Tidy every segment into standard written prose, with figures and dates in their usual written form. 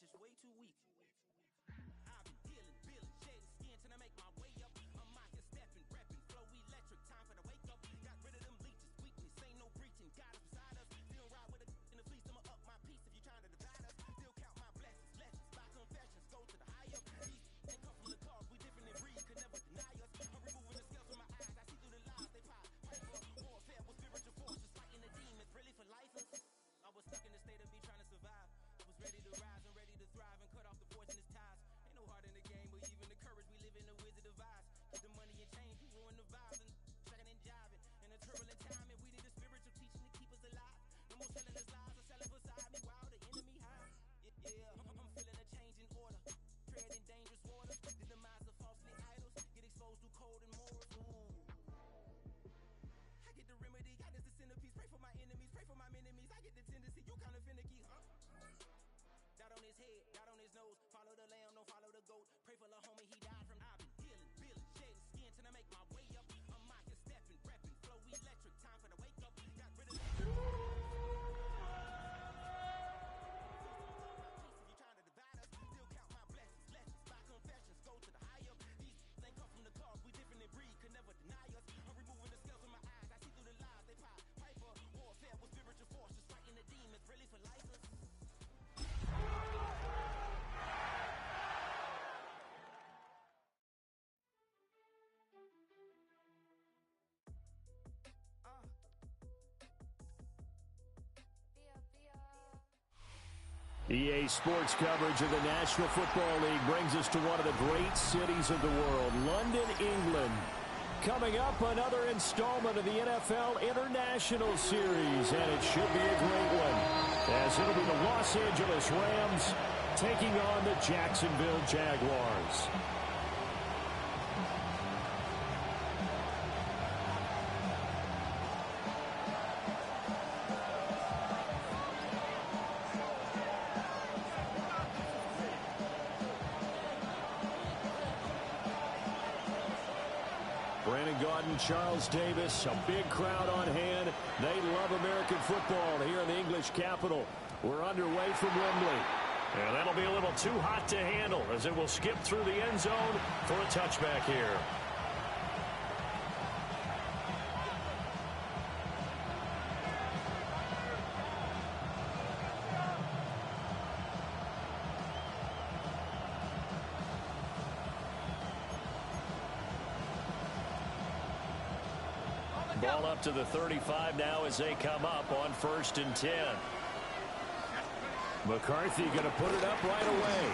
just way too weak. I've been dealing, shedding skin till I make my way up. I'm out here stepping, repping, flow electric, time for the wake up. Got rid of them leeches, weakness, ain't no breaching. God is beside us, still ride with a in the fleece. I'ma up my piece if you trying to divide us. Still count my blessings, lessons, by confessions, go to the high up. These they come from the cause, we different in breed, could never deny us. I'm removing the scales from my eyes, I see through the lies they pop. Warfare with spiritual forces, fighting the demons, really for lifers. I was stuck in the state of me trying to survive. Was ready to rise and ready to thrive and cut off the poisonous ties. Ain't no heart in the game, but even the courage we live in the wizard of Oz. Get the money and change, we ruin the vibes and shucking and jiving. In a turbulent time, and we need a spiritual teaching to keep us alive. No more selling us lies or selling beside me while the enemy hides. Yeah, I'm feeling a change in order. Treading dangerous waters. The demise of falsely idols. Get exposed through cold and morals. Ooh. I get the remedy, God is the centerpiece. Pray for my enemies, pray for my enemies. I get the tendency, you kinda finicky, huh? Dot on his head, dot on his nose. Follow the lamb, don't follow the goat. Pray for the homie, he died from. I've been dealing, shedding skin till I make my way up. I'm out here stepping, repping, flow electric, time for the wake up. Got rid of the if you trying to divide us, still count my blessings, lessons, by confessions, go to the high up. These ain't come from the cause, we different in breed, could never deny us. I'm removing the scales from my eyes, I see through the lies they pop. Piper, warfare with spiritual forces, fighting the demons, really for lifers. EA Sports coverage of the National Football League brings us to one of the great cities of the world, London, England. Coming up, another installment of the NFL International Series, and it should be a great one, as it'll be the Los Angeles Rams taking on the Jacksonville Jaguars. Brandon Gaudin, Charles Davis, a big crowd on hand. They love American football here in the English capital. We're underway from Wembley. And that'll be a little too hot to handle as it will skip through the end zone for a touchback here. Ball up to the 35 now as they come up on 1st and 10. McCarthy going to put it up right away.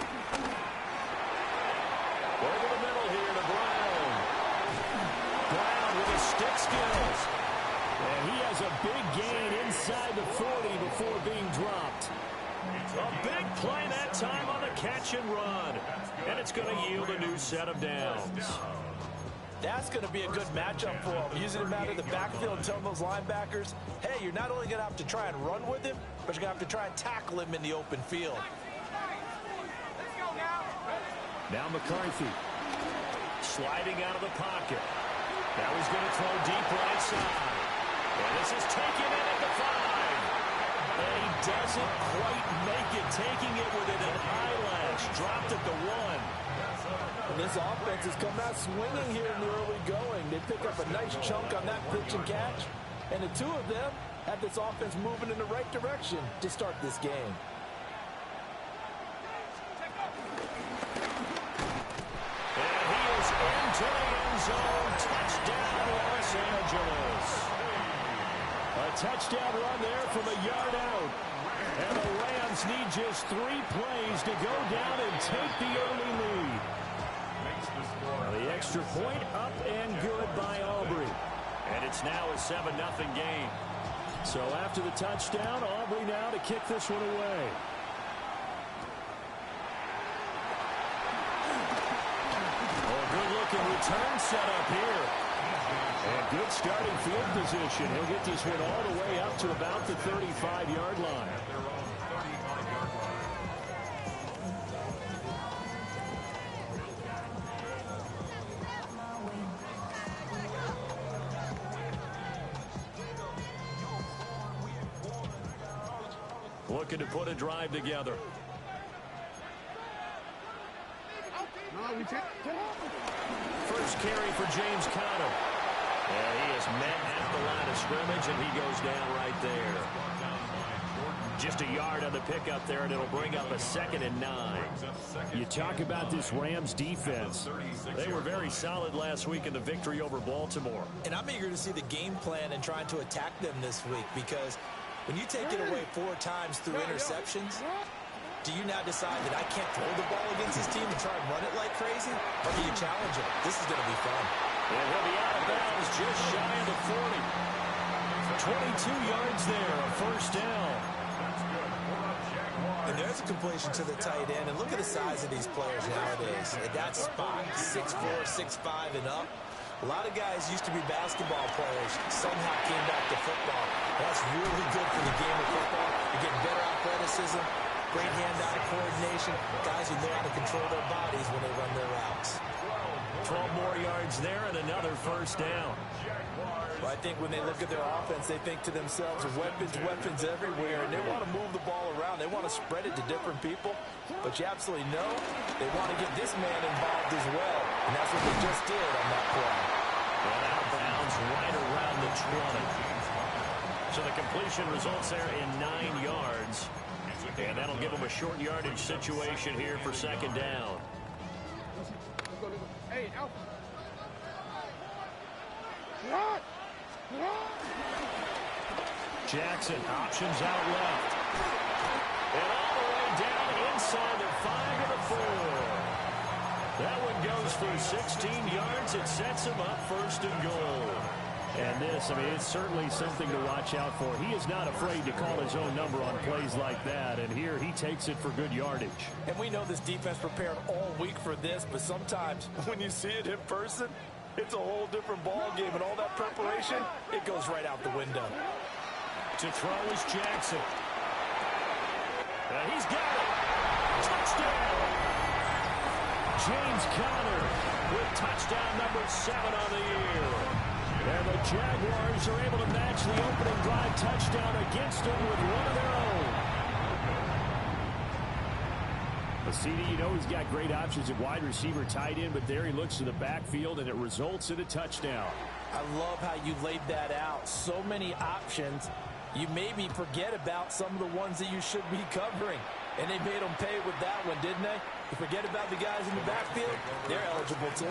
Over the middle here to Brown. Brown with his stick skills. And he has a big gain inside the 40 before being dropped. A big play that time on the catch and run. And it's going to yield a new set of downs. That's going to be a good matchup for him. Using him out of the backfield, telling those linebackers, hey, you're not only going to have to try and run with him, but you're going to have to try and tackle him in the open field. Now McCarthy sliding out of the pocket. Now he's going to throw deep right side. And this is taken in at the 5. And he doesn't quite make it, taking it within an eyelash. Dropped at the 1. And this offense has come out swinging here in the early going. They pick up a nice chunk on that pitch and catch. And the two of them have this offense moving in the right direction to start this game. And he is into the end zone. Touchdown, Los Angeles. A touchdown run there from a yard out. And the Rams need just 3 plays to go down and take the early lead. The extra point up and good by Aubrey. And it's now a 7-0 game. So after the touchdown, Aubrey now to kick this one away. Oh, good-looking return setup here. And good starting field position. He'll get this one all the way up to about the 35-yard line. Looking to put a drive together. First carry for James Conner. And he is met at the line of scrimmage, and he goes down right there. Just a yard on the pickup there, and it'll bring up a 2nd and 9. You talk about this Rams defense. They were very solid last week in the victory over Baltimore. And I'm eager to see the game plan and trying to attack them this week, because when you take it away 4 times through interceptions, do you now decide that I can't throw the ball against this team and try and run it like crazy? Or do you challenge it? This is going to be fun. And he'll be out of bounds just shy of the 40. 22 yards there, a first down. And there's a completion to the tight end. And look at the size of these players nowadays. At that spot, 6'4", 6'5", and up. A lot of guys used to be basketball players, somehow came back to football. That's really good for the game of football. You get better athleticism, great hand-eye coordination, guys who know how to control their bodies when they run their routes. 12 more yards there and another first down. Well, I think when they look at their offense, they think to themselves, weapons everywhere, and they want to move the ball around. They want to spread it to different people, but you absolutely know they want to get this man involved as well, and that's what they just did on that play. And out of bounds right around the 20. So the completion results there in 9 yards, and that'll give them a short yardage situation here for 2nd down. Hey, Alpha. Jackson options out left. And all the way down inside the 5 to the 4. That one goes for 16 yards. It sets him up 1st and goal. And this, I mean, it's certainly something to watch out for. He is not afraid to call his own number on plays like that, and here he takes it for good yardage. And we know this defense prepared all week for this, but sometimes when you see it in person, it's a whole different ball game, and all that preparation, it goes right out the window. To throw is Jackson. And he's got it. Touchdown. James Conner With touchdown number 7 on the year. And the Jaguars are able to match the opening drive touchdown against them with one of their own. But CD, you know he's got great options at wide receiver, tight end, but there he looks to the backfield, and it results in a touchdown. I love how you laid that out. So many options. You maybe forget about some of the ones that you should be covering. And they made them pay with that one, didn't they? You forget about the guys in the backfield, they're eligible too.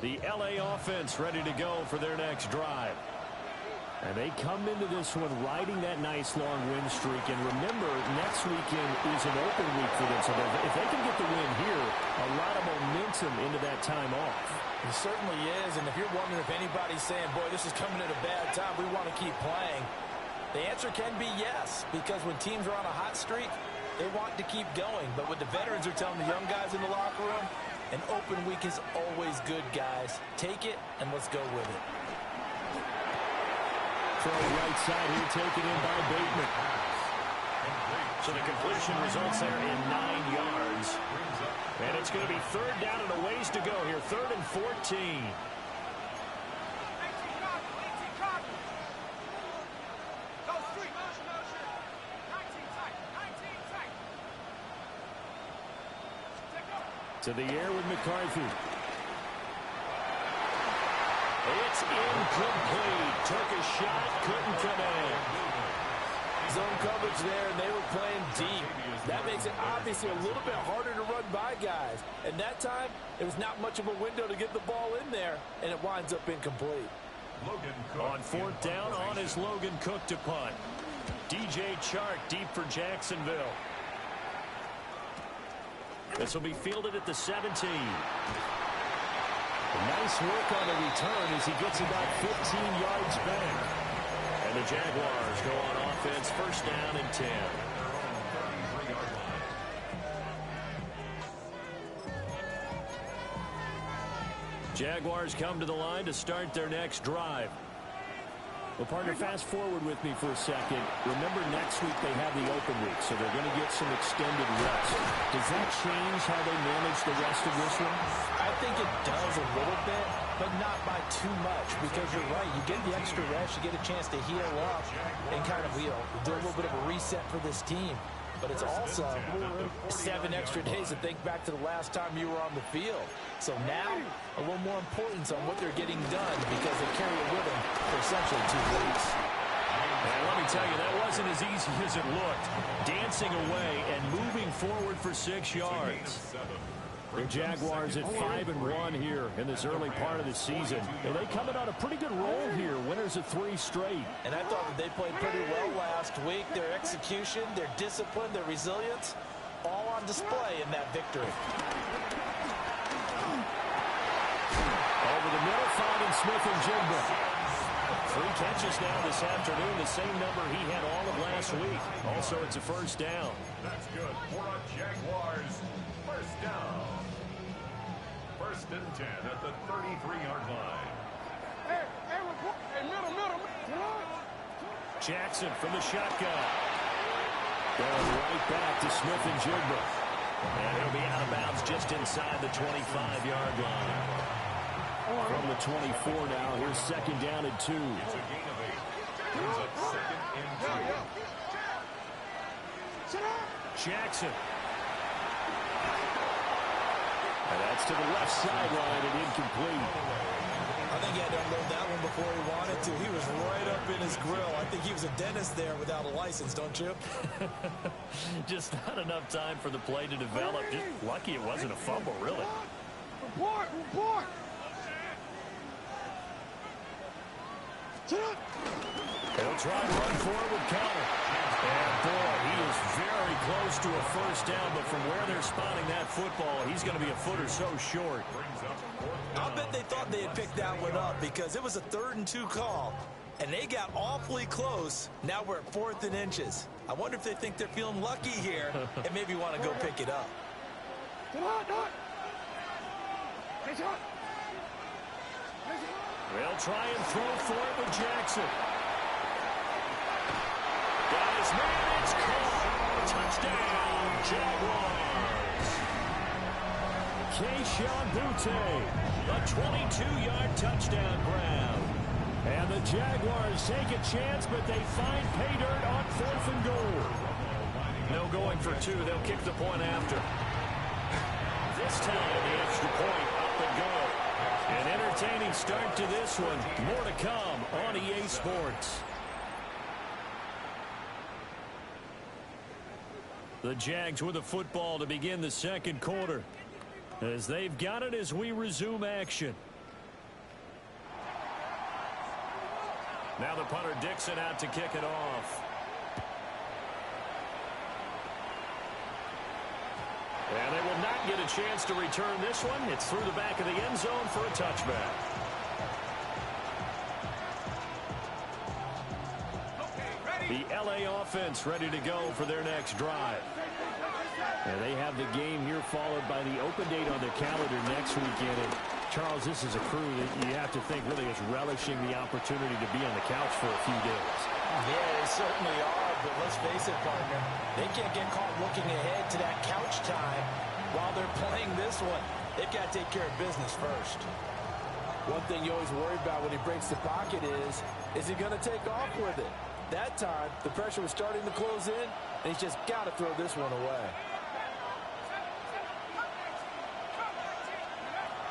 The LA offense ready to go for their next drive. And they come into this one riding that nice long win streak. And remember, next weekend is an open week for them. So if they can get the win here, a lot of momentum into that time off. It certainly is. And if you're wondering if anybody's saying, boy, this is coming at a bad time, we want to keep playing, the answer can be yes. Because when teams are on a hot streak, they want to keep going. But what the veterans are telling the young guys in the locker room, an open week is always good, guys. Take it, and let's go with it. Throw right side here, taken in by Bateman. So the completion results there in 9 yards. And it's going to be 3rd down and a ways to go here. 3rd and 14. To the air with McCarthy. It's incomplete. Took a shot, couldn't come in. Zone coverage there, and they were playing deep. That makes it obviously a little bit harder to run by guys. And that time, there was not much of a window to get the ball in there, and it winds up incomplete. On 4th down, on is Logan Cook to punt. DJ Chark deep for Jacksonville. This will be fielded at the 17. Nice work on the return as he gets about 15 yards back. And the Jaguars go on offense, 1st down and 10. Jaguars come to the line to start their next drive. Well, partner, fast forward with me for a second. Remember, next week they have the open week, so they're going to get some extended rest. Does that change how they manage the rest of this one? I think it does a little bit, but not by too much, because you're right. You get the extra rest, you get a chance to heal up and kind of do a little bit of a reset for this team. But it's also 7 extra days to think back to the last time you were on the field. So now, a little more importance on what they're getting done because they carry it with them for essentially 2 weeks. And let me tell you, that wasn't as easy as it looked. Dancing away and moving forward for 6 yards. The Jaguars at 5-1 here in this early part of the season. And they coming on a pretty good roll here, winners of 3 straight. And I thought that they played pretty well last week. Their execution, their discipline, their resilience, all on display in that victory. Over the middle, finding Smith-Njigba. 3 catches now this afternoon, the same number he had all of last week. Also, it's a first down. That's good for a Jaguars first down. First and 10 at the 33-yard line. Hey, middle. Jackson from the shotgun. Going right back to Smith-Njigba. And he'll be out of bounds just inside the 25-yard line. From the 24 now, here's second down and 2. It's a gain of 8. Here's a second and 2. Jackson. And that's to the left sideline and incomplete. I think he had to unload that one before he wanted to. He was right up in his grill. I think he was a dentist there without a license, don't you? Just not enough time for the play to develop. Just lucky it wasn't a fumble, really. Report. He'll try to run forward with Connor. And boy, he is very close to a first down, but from where they're spotting that football, he's going to be a foot or so short. I'll bet they thought they had picked that one up because it was a 3rd and 2 call, and they got awfully close. Now we're at 4th and inches. I wonder if they think they're feeling lucky here and maybe want to go pick it up. They'll try and throw for it with Jackson. Got his man, it's caught. Touchdown, Jaguars. Keyshawn Butte, a 22-yard touchdown grab. And the Jaguars take a chance, but they find pay dirt on 4th and goal. No going for 2. They'll kick the point after. This time, the extra point up and go. An entertaining start to this one. More to come on EA Sports. The Jags with the football to begin the second quarter. As they've got it as we resume action. Now the punter Dixon out to kick it off. And they will not get a chance to return this one. It's through the back of the end zone for a touchback. The LA offense ready to go for their next drive. And they have the game here followed by the open date on their calendar next weekend. And Charles, this is a crew that you have to think really is relishing the opportunity to be on the couch for a few days. Yeah, they certainly are, but let's face it, partner. They can't get caught looking ahead to that couch time while they're playing this one. They've got to take care of business first. One thing you always worry about when he breaks the pocket is he going to take off with it? That time, the pressure was starting to close in, and he's just got to throw this one away.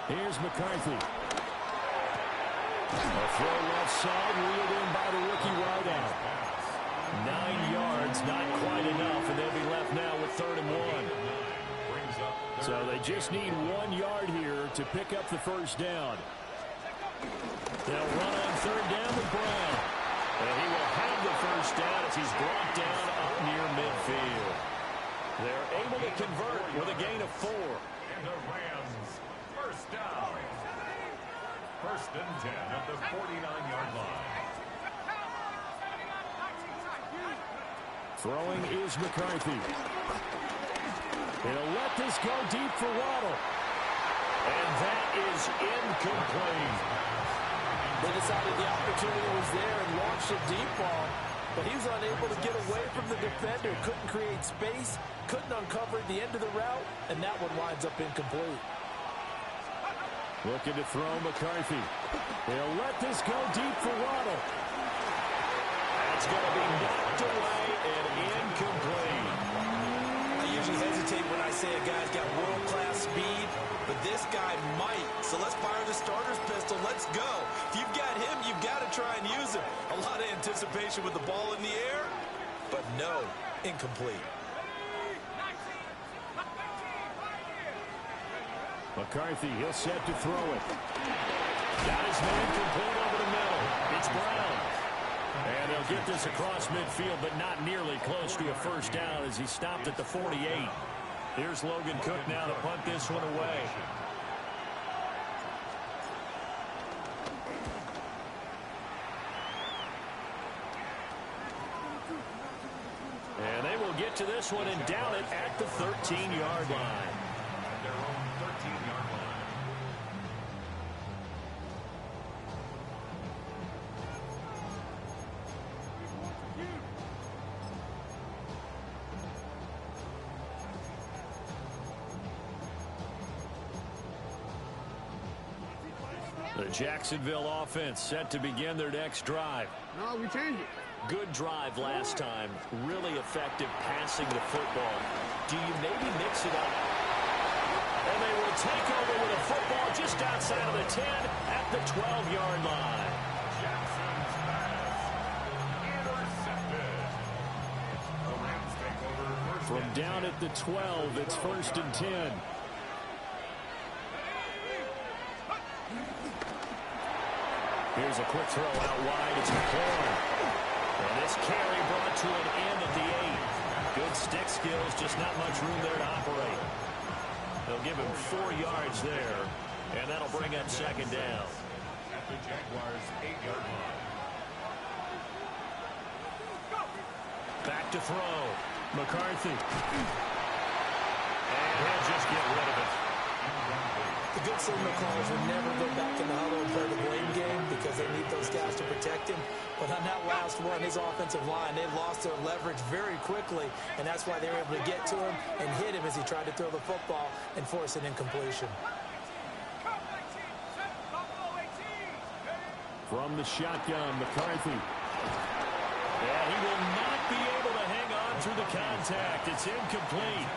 Here's McCarthy. A throw left side, reeled in by the rookie wideout. 9 yards, not quite enough, and they'll be left now with 3rd and 1. So they just need 1 yard here to pick up the first down. They'll run on 3rd down with Brown. And he will have the first down as he's brought down up near midfield. They're able to convert with a gain of 4. And the Rams first down. 1st and 10 at the 49-yard line. Throwing is McCarthy. He'll let this go deep for Waddle. And that is incomplete. They decided the opportunity was there and launched a deep ball, but he was unable to get away from the defender. Couldn't create space, couldn't uncover the end of the route, and that one winds up incomplete. Looking to throw McCarthy. He'll let this go deep for Waddle. That's going to be knocked away and incomplete. I usually hesitate when I say a guy's got world-class speed, but this guy might. So let's fire the starter's pistol. Let's go. If you've got him, you've got to try and use him. A lot of anticipation with the ball in the air, but no, incomplete. McCarthy, he'll set to throw it. Got his man complete over the middle. It's Brown. And they'll get this across midfield, but not nearly close to a first down as he stopped at the 48. Here's Logan Cook now to punt this one away. And they will get to this one and down it at the 13-yard line. Their own 13-yard line. The Jacksonville offense set to begin their next drive. No, we changed it. Good drive last time. Really effective passing the football. Do you maybe mix it up? And they will take over with a football just outside of the 10 at the 12-yard line. Jackson's pass intercepted. The Rams take over first. From down at the 12, it's 1st and 10. Here's a quick throw out wide. It's McLaurin. And this carry brought to an end at the 8. Good stick skills, just not much room there to operate. They'll give him 4 yards there, and that'll bring up second down. At the Jaguars' 8-yard line. Back to throw. McCarthy. And he'll just get rid of it. The good signal callers will never go back in the huddle and play the blame game because they need those guys to protect him. But on that last one, his offensive line, they lost their leverage very quickly, and that's why they were able to get to him and hit him as he tried to throw the football and force an incompletion. From the shotgun, McCarthy. And he will not be able to hang on through the contact. It's incomplete.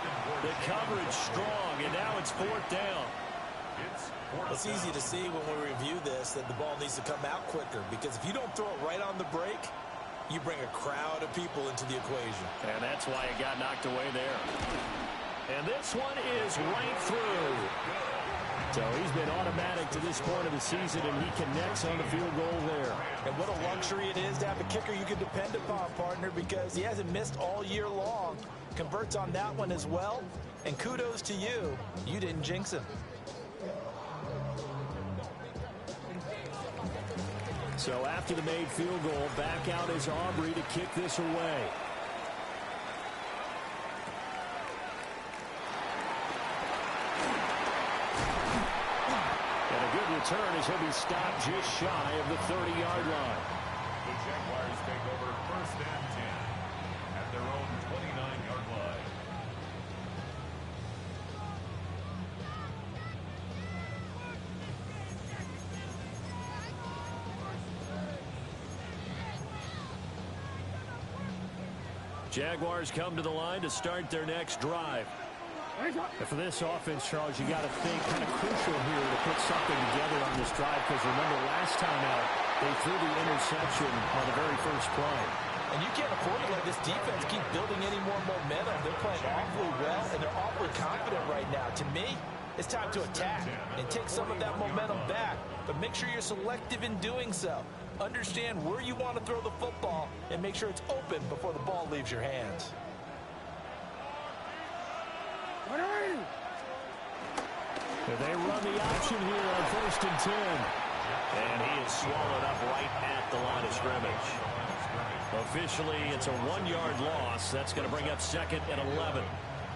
The coverage strong, and now it's 4th down. It's easy to see when we review this that the ball needs to come out quicker because if you don't throw it right on the break, you bring a crowd of people into the equation. And that's why it got knocked away there. And this one is right through. So he's been automatic to this point of the season, and he connects on the field goal there. And what a luxury it is to have a kicker you can depend upon, partner, because he hasn't missed all year long. Converts on that one as well. And kudos to you. You didn't jinx him. So after the made field goal, back out is Aubrey to kick this away. And a good return as he'll be stopped just shy of the 30-yard line. The Jaguars take over 1st and 10 at their own 29-yard line. Jaguars come to the line to start their next drive. And for this offense, Charles, you got to think kind of crucial here to put something together on this drive because remember last time out, they threw the interception on the very first play. And you can't afford to let this defense keep building any more momentum. They're playing awfully well, and they're awfully confident right now. To me, it's time to attack and take some of that momentum back, but make sure you're selective in doing so. Understand where you want to throw the football and make sure it's open before the ball leaves your hands. They run the option here on 1st and 10. And he is swallowed up right at the line of scrimmage. Officially, it's a 1-yard loss. That's going to bring up 2nd and 11.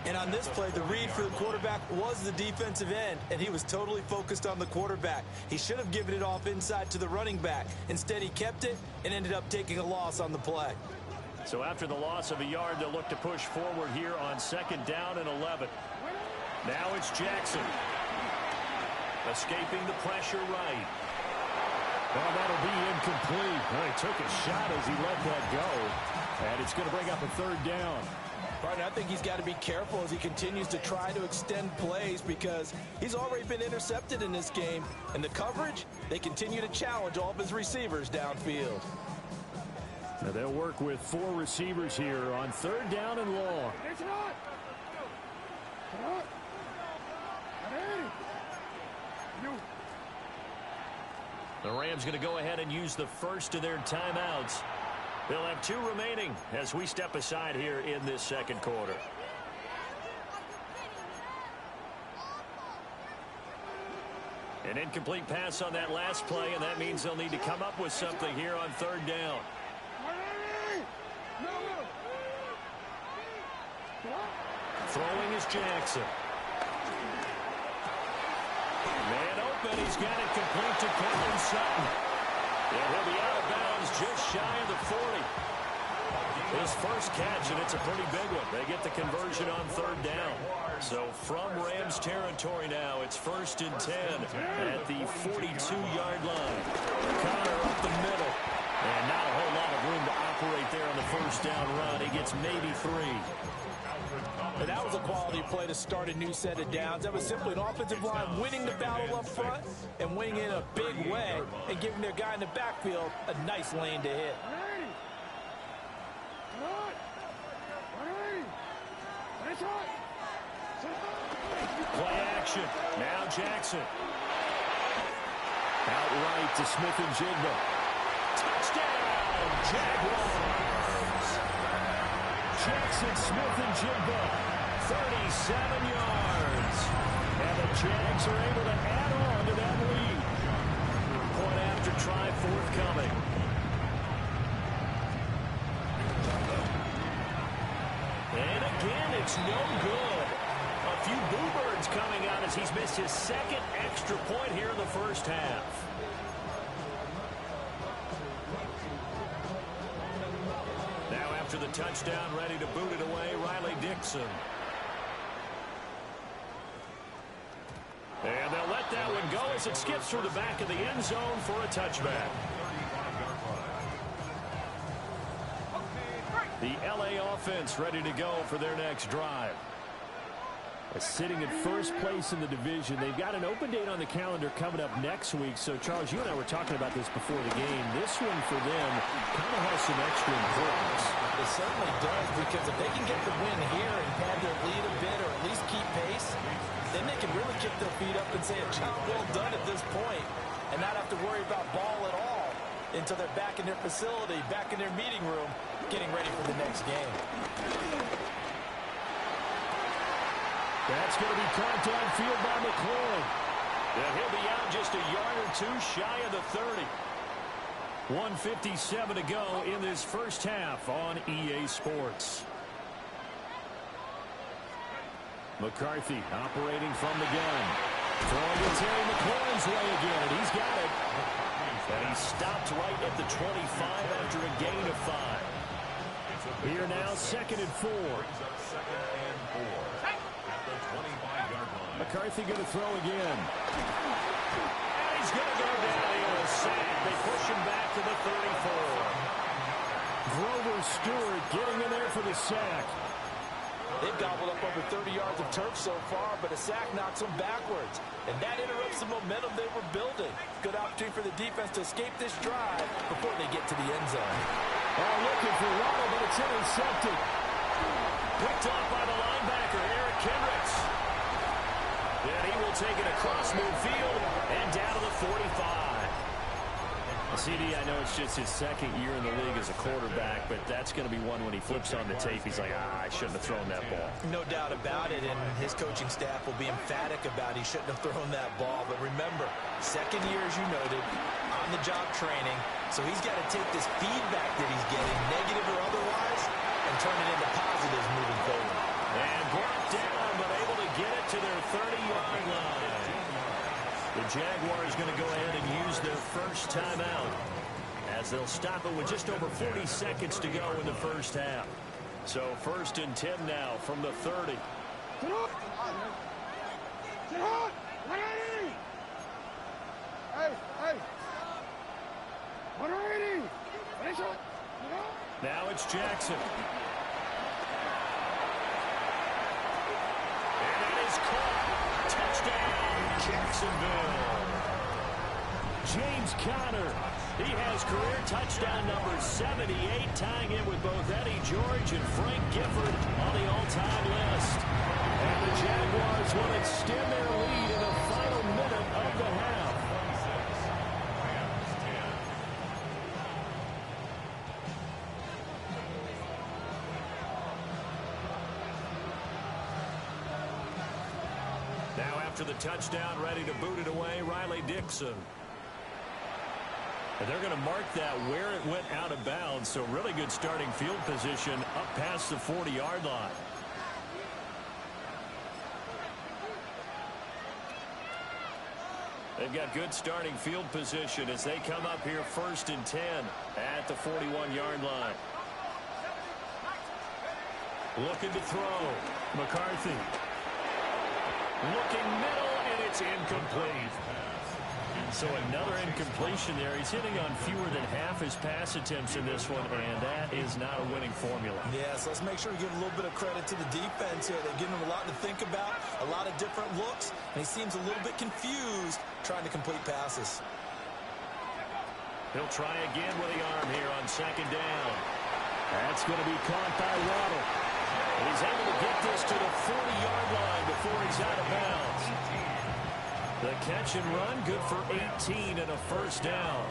And on this play, the read for the quarterback was the defensive end, and he was totally focused on the quarterback. He should have given it off inside to the running back. Instead, he kept it and ended up taking a loss on the play. So after the loss of a yard, they'll look to push forward here on 2nd down and 11. Now it's Jackson. Escaping the pressure right. Well, that'll be incomplete. Well, he took a shot as he let that go. And it's going to bring up a 3rd down. Partner, I think he's got to be careful as he continues to try to extend plays because he's already been intercepted in this game. And the coverage, they continue to challenge all of his receivers downfield. Now they'll work with 4 receivers here on 3rd down and long. The Rams going to go ahead and use the first of their timeouts. They'll have 2 remaining as we step aside here in this 2nd quarter. An incomplete pass on that last play, and that means they'll need to come up with something here on 3rd down. Throwing is Jackson. Man open, he's got it complete to Kevin Sutton. And he'll be out of bounds just shy of the 40. His first catch, and it's a pretty big one. They get the conversion on 3rd down. So from Rams territory now, it's 1st and 10 at the 42-yard line. Connor up the middle. And not a whole lot of room to operate there on the 1st down run. He gets maybe 3. And that was a quality play to start a new set of downs. That was simply an offensive line winning the battle up front and winning in a big way and giving their guy in the backfield a nice lane to hit. Play action. Now Jackson. Outright to Smith-Njigba. Touchdown, Jaguars. Jackson Smith-Njigba, 37 yards. And the Jags are able to add on to that lead. Point after try forthcoming. And again, it's no good. A few boo-birds coming out as he's missed his 2nd extra point here in the 1st half. Now after the touchdown, ready to boot it away, Riley Dixon. And they'll let that one go as it skips through the back of the end zone for a touchback. The LA offense ready to go for their next drive. Sitting in 1st place in the division. They've got an open date on the calendar coming up next week. So, Charles, you and I were talking about this before the game. This one for them kind of has some extra importance. It certainly does, because if they can get the win here and pad their lead a bit or at least keep pace, then they can really kick their feet up and say a job well done at this point and not have to worry about ball at all until they're back in their facility, back in their meeting room, getting ready for the next game. That's going to be caught downfield by McLaurin. And he'll be out just a yard or 2 shy of the 30. 1:57 to go in this 1st half on EA Sports. McCarthy operating from the gun. Throwing to Terry McLaurin's way again, and he's got it. And he stopped right at the 25 after a gain of 5. Here now, 2nd and 4. McCarthy going to throw again. And he's going to go down here with a sack. They push him back to the 34. Grover Stewart getting in there for the sack. They've gobbled up over 30 yards of turf so far, but a sack knocks them backwards. And that interrupts the momentum they were building. Good opportunity for the defense to escape this drive before they get to the end zone. Looking for Waddle, but it's intercepted. Picked off by the linebacker, Eric Kendricks. And he will take it across midfield and down to the 45. CD, I know it's just his 2nd year in the league as a quarterback, but that's going to be one when he flips on the tape. He's like, I shouldn't have thrown that ball. No doubt about it, and his coaching staff will be emphatic about he shouldn't have thrown that ball. But remember, 2nd year, as you noted, on-the-job training, so he's got to take this feedback that he's getting, negative or otherwise, and turn it into positives moving forward. And brought down, but able to get it to their 30-yard line. The Jaguars going to go ahead and use their first timeout, as they'll stop it with just over 40 seconds to go in the first half. So 1st and 10 now from the 30. Sit up! Sit up! Hey! What are you? Now it's Jackson. And that is caught. Touchdown, Jacksonville. James Conner. He has career touchdown number 78, tying in with both Eddie George and Frank Gifford on the all-time list. And the Jaguars will extend their lead in the final minute of the half. Now after the touchdown, ready to boot it away, Riley Dixon. And they're going to mark that where it went out of bounds, so really good starting field position up past the 40-yard line. They've got good starting field position as they come up here 1st and 10 at the 41-yard line. Looking to throw. McCarthy. Looking middle, and it's incomplete. So another incompletion there. He's hitting on fewer than half his pass attempts in this one, and that is not a winning formula. Yes, let's make sure we give a little bit of credit to the defense here. They've given him a lot to think about, a lot of different looks, and he seems a little bit confused trying to complete passes. He'll try again with the arm here on 2nd down. That's going to be caught by Waddle. He's able to get this to the 40-yard line before he's out of bounds. The catch and run, good for 18 and a 1st down.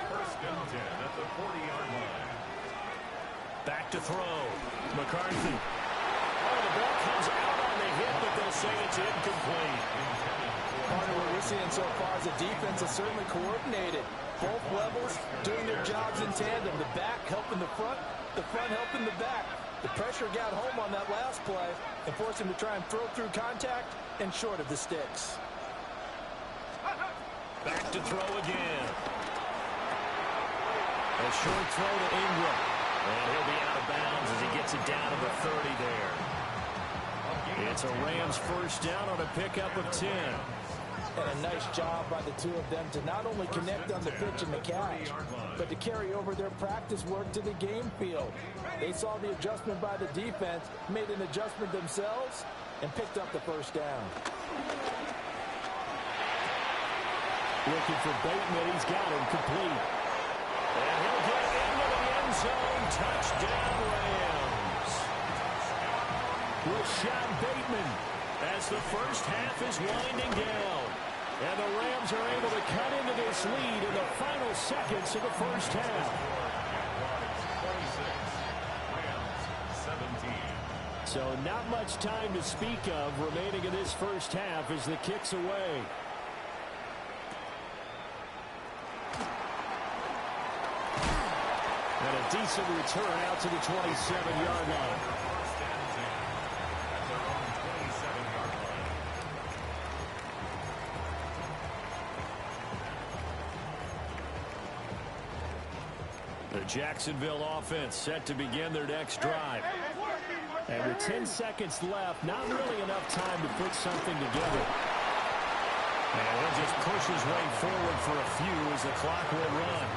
1st and 10 at the 40-yard line. Back to throw. McCarthy. Oh, the ball comes out on the hit, but they'll say it's incomplete. Part of what we're seeing so far is the defense is certainly coordinated. Both levels doing their jobs in tandem. The back helping the front helping the back. The pressure got home on that last play and forced him to try and throw through contact and short of the sticks. Back to throw again. A short throw to Ingram. And he'll be out of bounds as he gets it down to the 30 there. It's a Rams 1st down on a pickup of 10. And a nice job by the two of them to not only connect on the pitch and the catch, but to carry over their practice work to the game field. They saw the adjustment by the defense, made an adjustment themselves, and picked up the 1st down. Looking for Bateman. He's got him complete. And he'll get into the end zone. Touchdown, Rams. Rashad Bateman as the first half is winding down. And the Rams are able to cut into this lead in the final seconds of the first half. 26, Rams 17. So not much time to speak of remaining in this first half as the kick's away. And a decent return out to the 27-yard line. First and 10 at their own 27-yard line. The Jacksonville offense set to begin their next drive. And with 10 seconds left, not really enough time to put something together. And he'll just push his way forward for a few as the clock will run.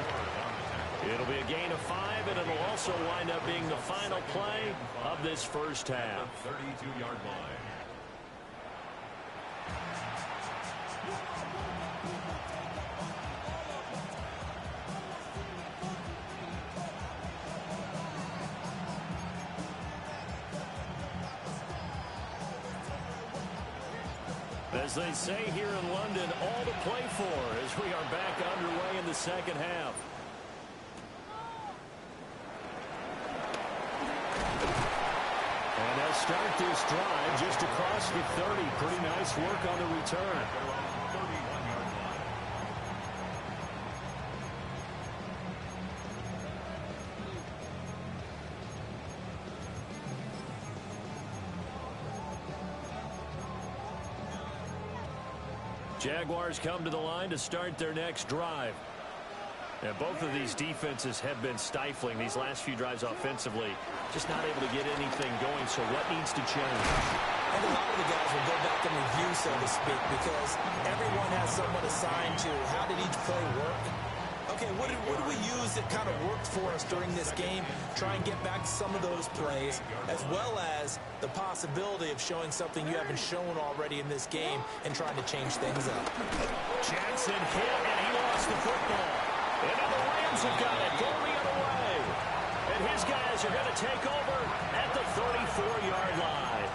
It'll be a gain of 5, and it'll also wind up being the final play of this first half. 32-yard line. As they say here in London, all to play for as we are back underway in the second half. And they'll start this drive just across the 30. Pretty nice work on the return. 31-yard line. Jaguars come to the line to start their next drive. And both of these defenses have been stifling these last few drives offensively. Just not able to get anything going, so what needs to change? And a lot of the guys will go back and review, so to speak, because everyone has someone assigned to how did each play work. Okay, what did we use that kind of worked for us during this game? Try and get back to some of those plays, as well as the possibility of showing something you haven't shown already in this game and trying to change things up. Jackson hit, and he lost the football. And now the Rams have got it going the other way. And his guys are going to take over at the 34-yard line.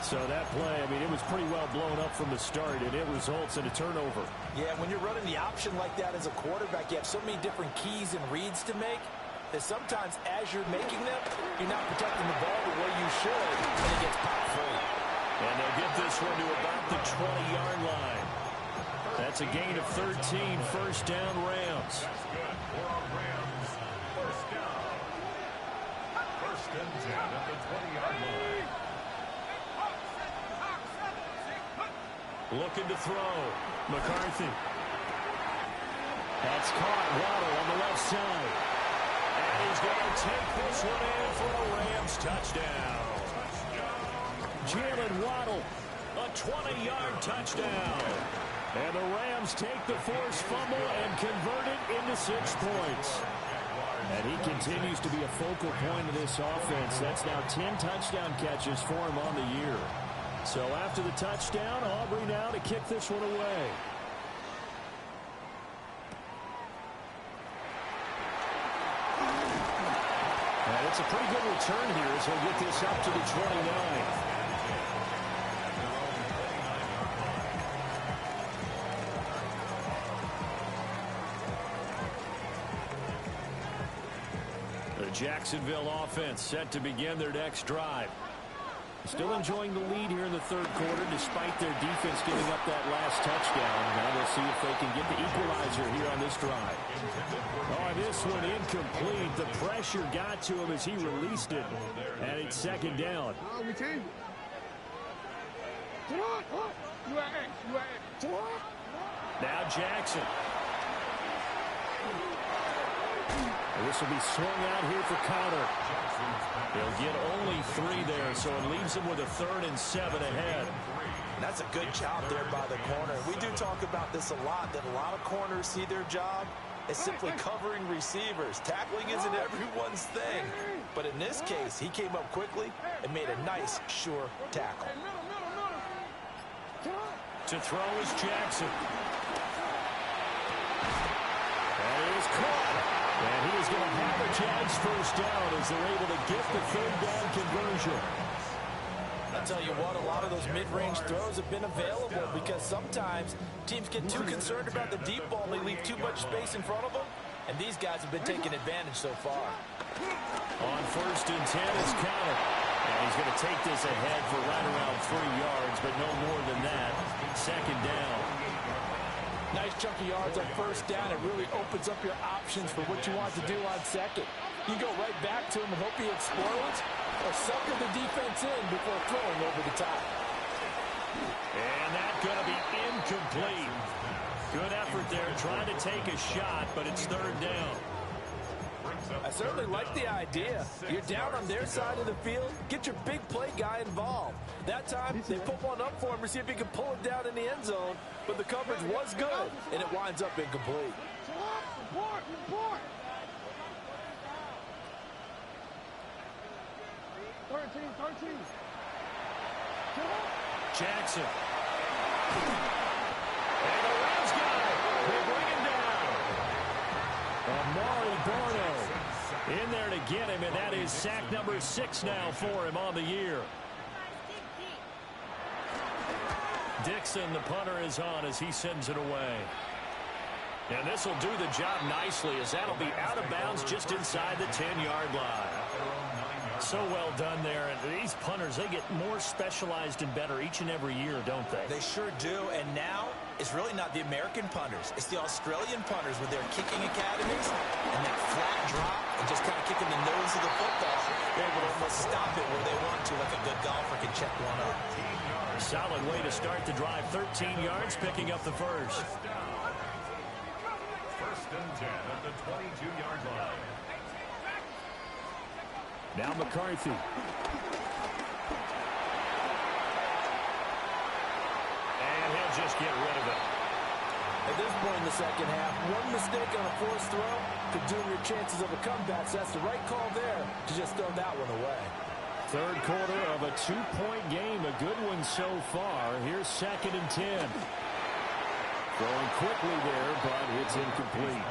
So that play, I mean, it was pretty well blown up from the start, and it results in a turnover. Yeah, when you're running the option like that as a quarterback, you have so many different keys and reads to make that sometimes as you're making them, you're not protecting the ball the way you should, and it gets popped free. And they'll get this one to about the 20-yard line. That's a gain of 13, first down Rams. That's good for our Rams. First down. First and 10 at the 20-yard line. Looking to throw. McCarthy. That's caught. Waddle on the left side. And he's going to take this one in for a Rams touchdown. Jalen Waddle, a 20-yard touchdown. And the Rams take the forced fumble and convert it into 6 points. And he continues to be a focal point of this offense. That's now 10 touchdown catches for him on the year. So after the touchdown, Aubrey now to kick this one away. And it's a pretty good return here as he'll get this up to the 29. The Jacksonville offense set to begin their next drive. Still enjoying the lead here in the third quarter despite their defense giving up that last touchdown. Now we'll see if they can get the equalizer here on this drive. Oh, this one incomplete. The pressure got to him as he released it. And it's second down. We change it. Now Jackson. And this will be swung out here for Connor. He'll get only 3 there, so it leaves him with a 3rd and 7 ahead. That's a good job there by the corner. We do talk about this a lot, that a lot of corners see their job as simply covering receivers. Tackling isn't everyone's thing. But in this case, he came up quickly and made a nice, sure tackle. To throw is Jackson. And he is caught. And he is going to have the Jags first down as they're able to get the 3rd down conversion. I'll tell you what, a lot of those mid-range throws have been available because sometimes teams get too concerned about the deep ball and they leave too much space in front of them. And these guys have been taking advantage so far. On 1st and 10 is Connor. And he's going to take this ahead for right around 3 yards, but no more than that. Second down. Nice chunky yards on 1st down. It really opens up your options for what you want to do on 2nd. You go right back to him and hope he explodes, or sucker the defense in before throwing over the top. And that's going to be incomplete. Good effort there, trying to take a shot, but it's 3rd down. I certainly like the idea. You're down on their side of the field. Get your big play guy involved. That time, they put one up for him to see if he can pull it down in the end zone. But the coverage was good, and it winds up incomplete. Report. 13. Jackson. And the Rams guy. They bring him down. Amari Barno in there to get him, and that is sack number 6 now for him on the year. Dixon, the punter, is on as he sends it away. And this will do the job nicely as that'll be out of bounds just inside the 10-yard line. So well done there. And these punters, they get more specialized and better each and every year, don't they? They sure do. And now it's really not the American punters. It's the Australian punters with their kicking academies and that flat drop and just kind of kicking the nose of the football. They're able to almost stop it where they want to, like a good golfer can check one up. Solid way to start the drive. 13 yards, picking up the first. First and 10 at the 22-yard line. Now McCarthy. And he'll just get rid of it. At this point in the second half, one mistake on a forced throw could doom your chances of a comeback. So that's the right call there to just throw that one away. Third quarter of a 2-point game. A good one so far. Here's 2nd and 10. Throwing quickly there, but it's incomplete.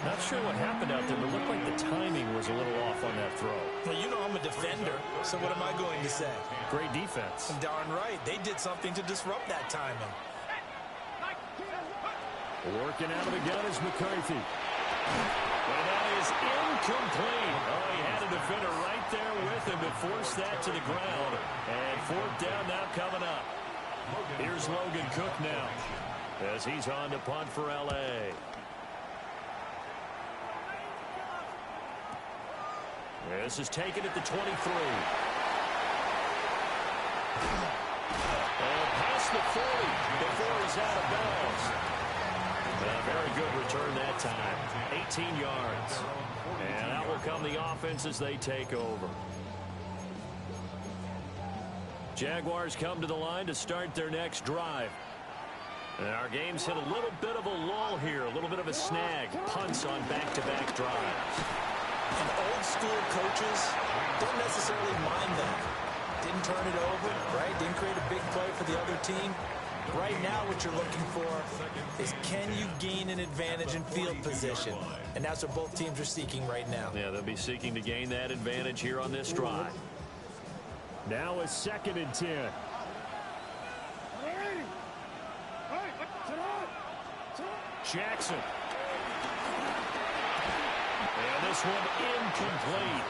Not sure what happened out there, but it looked like the timing was a little off on that throw. Well, you know I'm a defender, so what am I going to say? Great defense. Darn right. They did something to disrupt that timing. Working out of the gun is McCarthy. And that is incomplete. Oh, he had a defender right there with him to force that to the ground. And 4th down now coming up. Here's Logan Cook now as he's on to punt for L.A. This is taken at the 23. And past the 40 before he's out of bounds. A very good return that time. 18 yards. And out will come the offense as they take over. Jaguars come to the line to start their next drive. And our game's hit a little bit of a lull here. A little bit of a snag. Punts on back-to-back drives. And old-school coaches don't necessarily mind that. Didn't turn it over, right? Didn't create a big play for the other team. Right now what you're looking for is can you gain an advantage in field position? And that's what both teams are seeking right now. Yeah, they'll be seeking to gain that advantage here on this drive. Now it's 2nd and 10. Jackson. And this one incomplete.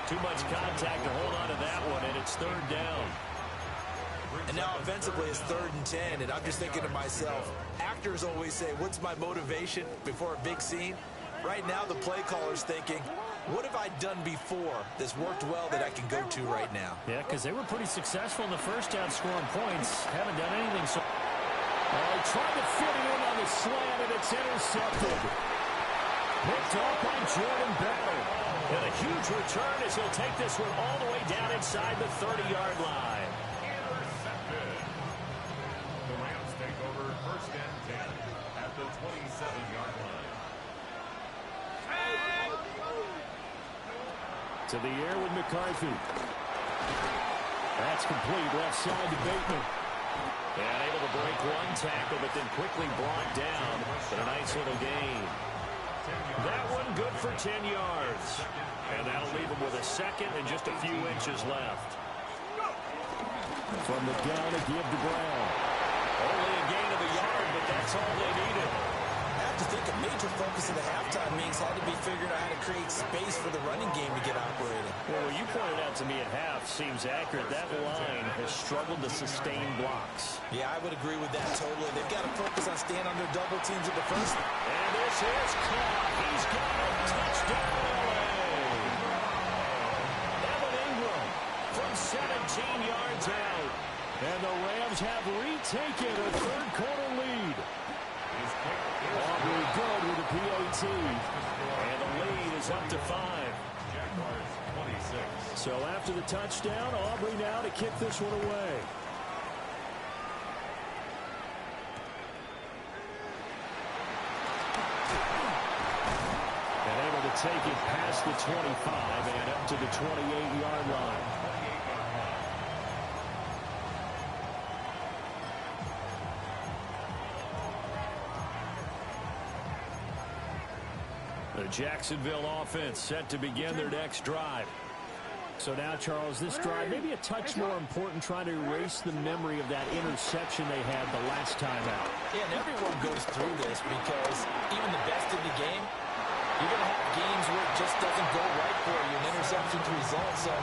Too much contact to hold on to that one, and it's 3rd down. And now offensively it's 3rd and 10, and I'm just thinking to myself, actors always say, what's my motivation before a big scene? Right now the play caller's thinking, what have I done before that's worked well that I can go to right now? Yeah, because they were pretty successful in the first down scoring points. Haven't done anything so... trying to fit it in on the slant, and it's intercepted. Picked off by Jordan Battle. And a huge return as he'll take this one all the way down inside the 30-yard line. Intercepted. The Rams take over 1st and 10 at the 27-yard line. To the air with McCarthy. That's complete. Left side to Bateman. And able to break one tackle, but then quickly brought down. But a nice little gain. That one good for 10 yards. And that'll leave him with a 2nd and just a few inches left. From the gun to give to Brown. Only a gain of a yard, but that's all they needed. I have to think a major focus of the halftime meetings had to be figuring out how to create space for the running game to get operating. Well, what you pointed out to me at half seems accurate. That line has struggled to sustain blocks. Yeah, I would agree with that totally. They've got to focus on staying under double teams at the first. And this is caught. He's got a touchdown. Evan Ingram from 17 yards out. And the Rams have retaken a 3rd quarter lead. Aubrey good with a PAT. And the lead is up to 5. Jaguars 26. So after the touchdown, Aubrey now to kick this one away. And able to take it past the 25 and up to the 28-yard line. The Jacksonville offense set to begin their next drive. So now, Charles, this drive maybe a touch more important, trying to erase the memory of that interception they had the last time out. Yeah, and everyone goes through this because even the best in the game, You're going to have games where it just doesn't go right for you, and interceptions result. So,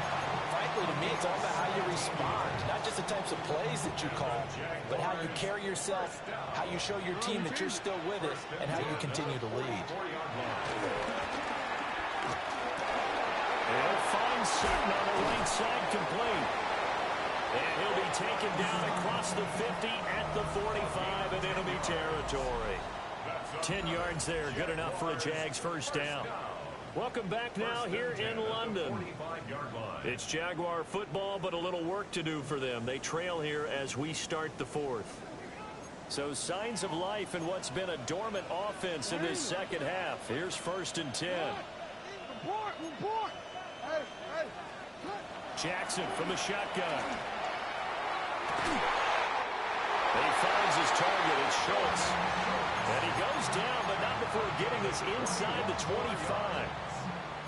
frankly, to me, it's all about how you respond. Not just the types of plays that you call, but how you carry yourself, how you show your team that you're still with it, and how you continue to lead. They'll find Sutton on the right side complete. And he'll be taken down across the 50 at the 45 in enemy territory. 10 yards there, good enough for a Jags first down. Welcome back now here in London. It's Jaguar football, but a little work to do for them. They trail here as we start the fourth. So signs of life in what's been a dormant offense in this second half. Here's 1st and 10. Report. Hey. Jackson from the shotgun. He finds his target, it's Schultz. And he goes down, but not before getting this inside the 25.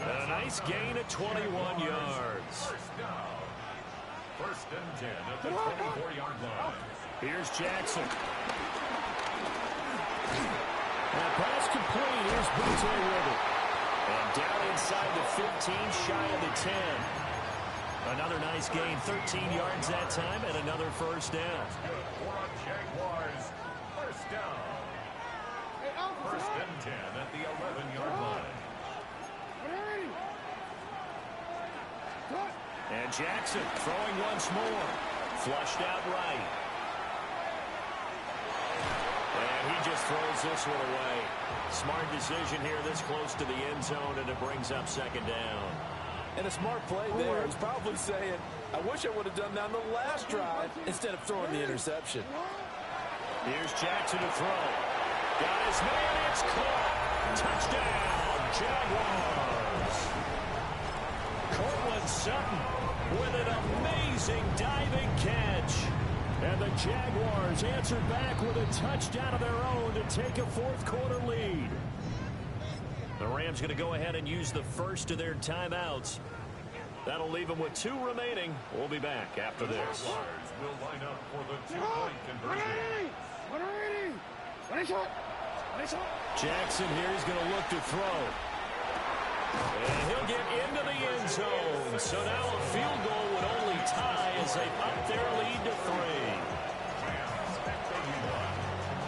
And a nice gain of 21 yards. First and 10 at the 24-yard line. Here's Jackson. And pass complete. Here's Butte with it. And down inside the 15, shy of the 10. Another nice gain, 13 yards that time, and another first down. For Jaguars, first down. First and 10 at the 11-yard line. And Jackson throwing once more. Flushed out right. And he just throws this one away. Smart decision here this close to the end zone, and it brings up second down. And a smart play there. He's probably saying, I wish I would have done that on the last drive instead of throwing the interception. Here's Jackson to throw. Got his man, it's caught. Touchdown, Jaguars. Cortland Sutton with an amazing diving catch. And the Jaguars answered back with a touchdown of their own to take a fourth-quarter lead. The Rams going to go ahead and use the first of their timeouts. That'll leave them with 2 remaining. We'll be back after this. Jaguars will line up for the 2-point conversion. Jackson here is going to look to throw. And he'll get into the end zone. So now a field goal would only tie as they up their lead to 3.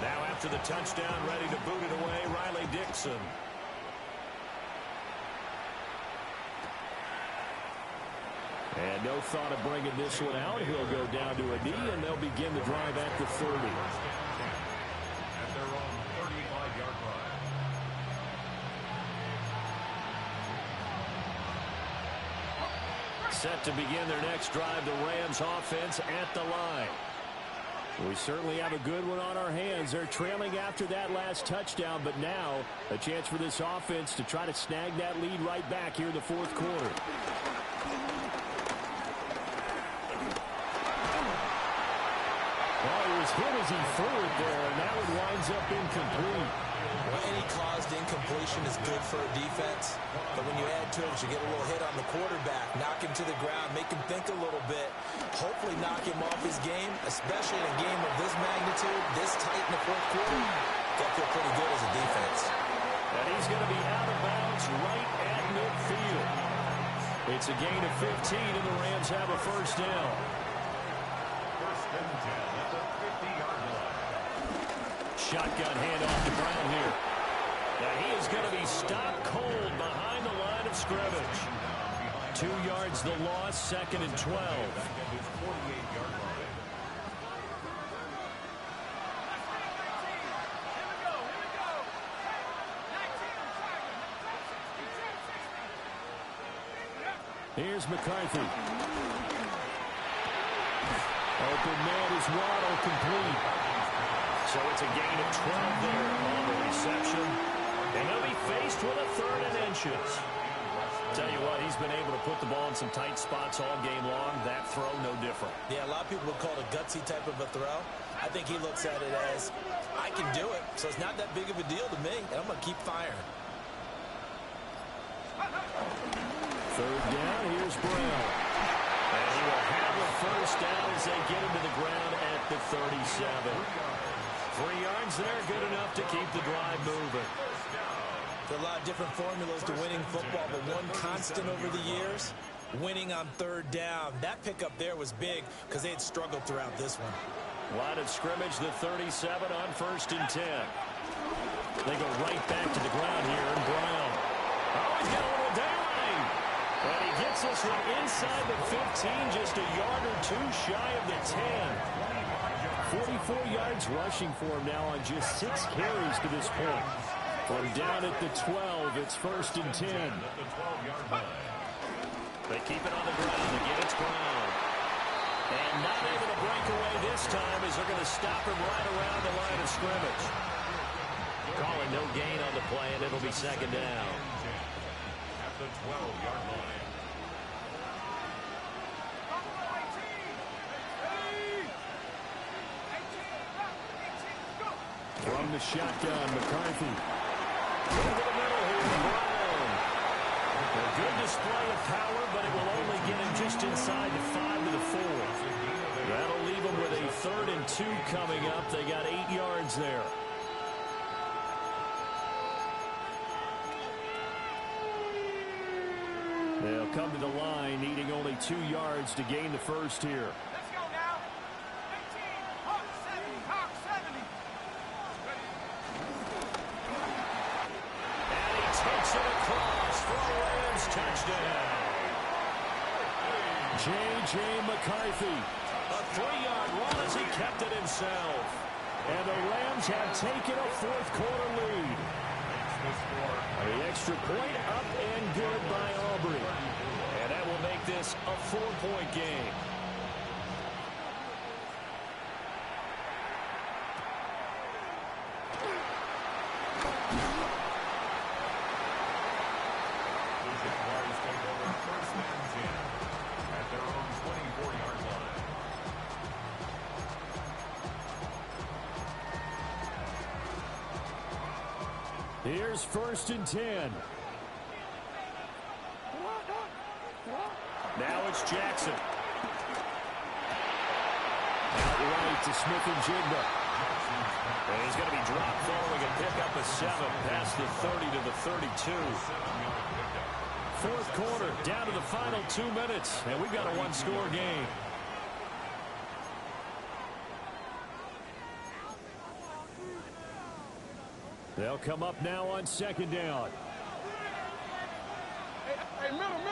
Now after the touchdown, ready to boot it away, Riley Dixon. And no thought of bringing this one out. He'll go down to a knee, and they'll begin the drive at the 30. At their own 35-yard line. Set to begin their next drive, the Rams offense at the line. We certainly have a good one on our hands. They're trailing after that last touchdown, but now a chance for this offense to try to snag that lead right back here in the fourth quarter. Well, he was hit as he threw it there, and that one winds up incomplete. Well, any caused incompletion is good for a defense, but when you add to it, you get a little hit on the quarterback, knock him to the ground, make him think a little bit, hopefully knock him off his game, especially in a game of this magnitude, this tight in the fourth quarter. Got to feel pretty good as a defense. And he's going to be out of bounds right at midfield. It's a gain of 15, and the Rams have a first down. First and 10 at the 50-yard line. Shotgun handoff to Brown here. Now he is going to be stopped cold behind the line of scrimmage. 2 yards the loss, 2nd and 12. Back at his 48-yard line. Here's McCarthy. Open man is Waddle, complete. So it's a gain of 12 there on the reception. And he'll be faced with a 3rd and inches. Tell you what, he's been able to put the ball in some tight spots all game long. That throw, no different. Yeah, a lot of people would call it a gutsy type of a throw. I think he looks at it as, I can do it, so it's not that big of a deal to me, and I'm going to keep firing. 3rd down, here's Brown. And he will have a first down as they get him to the ground at the 37. 3 yards there, good enough to keep the drive moving. There are a lot of different formulas to winning football, but one constant over the years, winning on third down. That pickup there was big because they had struggled throughout this one. Line of scrimmage, the 37 on 1st and 10. They go right back to the ground here, and Brown. Oh, he's got a little daylight. And he gets this one inside the 15, just a yard or two shy of the 10. 44 yards rushing for him now on just 6 carries to this point. From down at the 12, it's 1st and 10. They keep it on the ground. Again, it's Brown. And not able to break away this time as they're going to stop him right around the line of scrimmage. Calling no gain on the play, and it'll be 2nd down. At the 12-yard line. From the shotgun, McCarthy. Over the middle here, Brown. A good display of power, but it will only get him just inside the 5 to the 4. That'll leave him with a 3rd and 2 coming up. They got 8 yards there. They'll come to the line, needing only 2 yards to gain the first here. Let's go now. 18, Hawk 70, Hawk 70. And he takes it across for a Rams touchdown. J.J. McCarthy, a 3-yard run as he kept it himself. And the Rams have taken a 4th quarter lead. The extra point up and good by Aubrey. And that will make this a 4-point game. Here's 1st and 10. Now it's Jackson. Out right to Smith-Njigba. And he's going to be dropped following a pickup of 7 past the 30 to the 32. 4th quarter, down to the final 2 minutes, and we've got a 1-score game. They'll come up now on 2nd down. Hey, middle.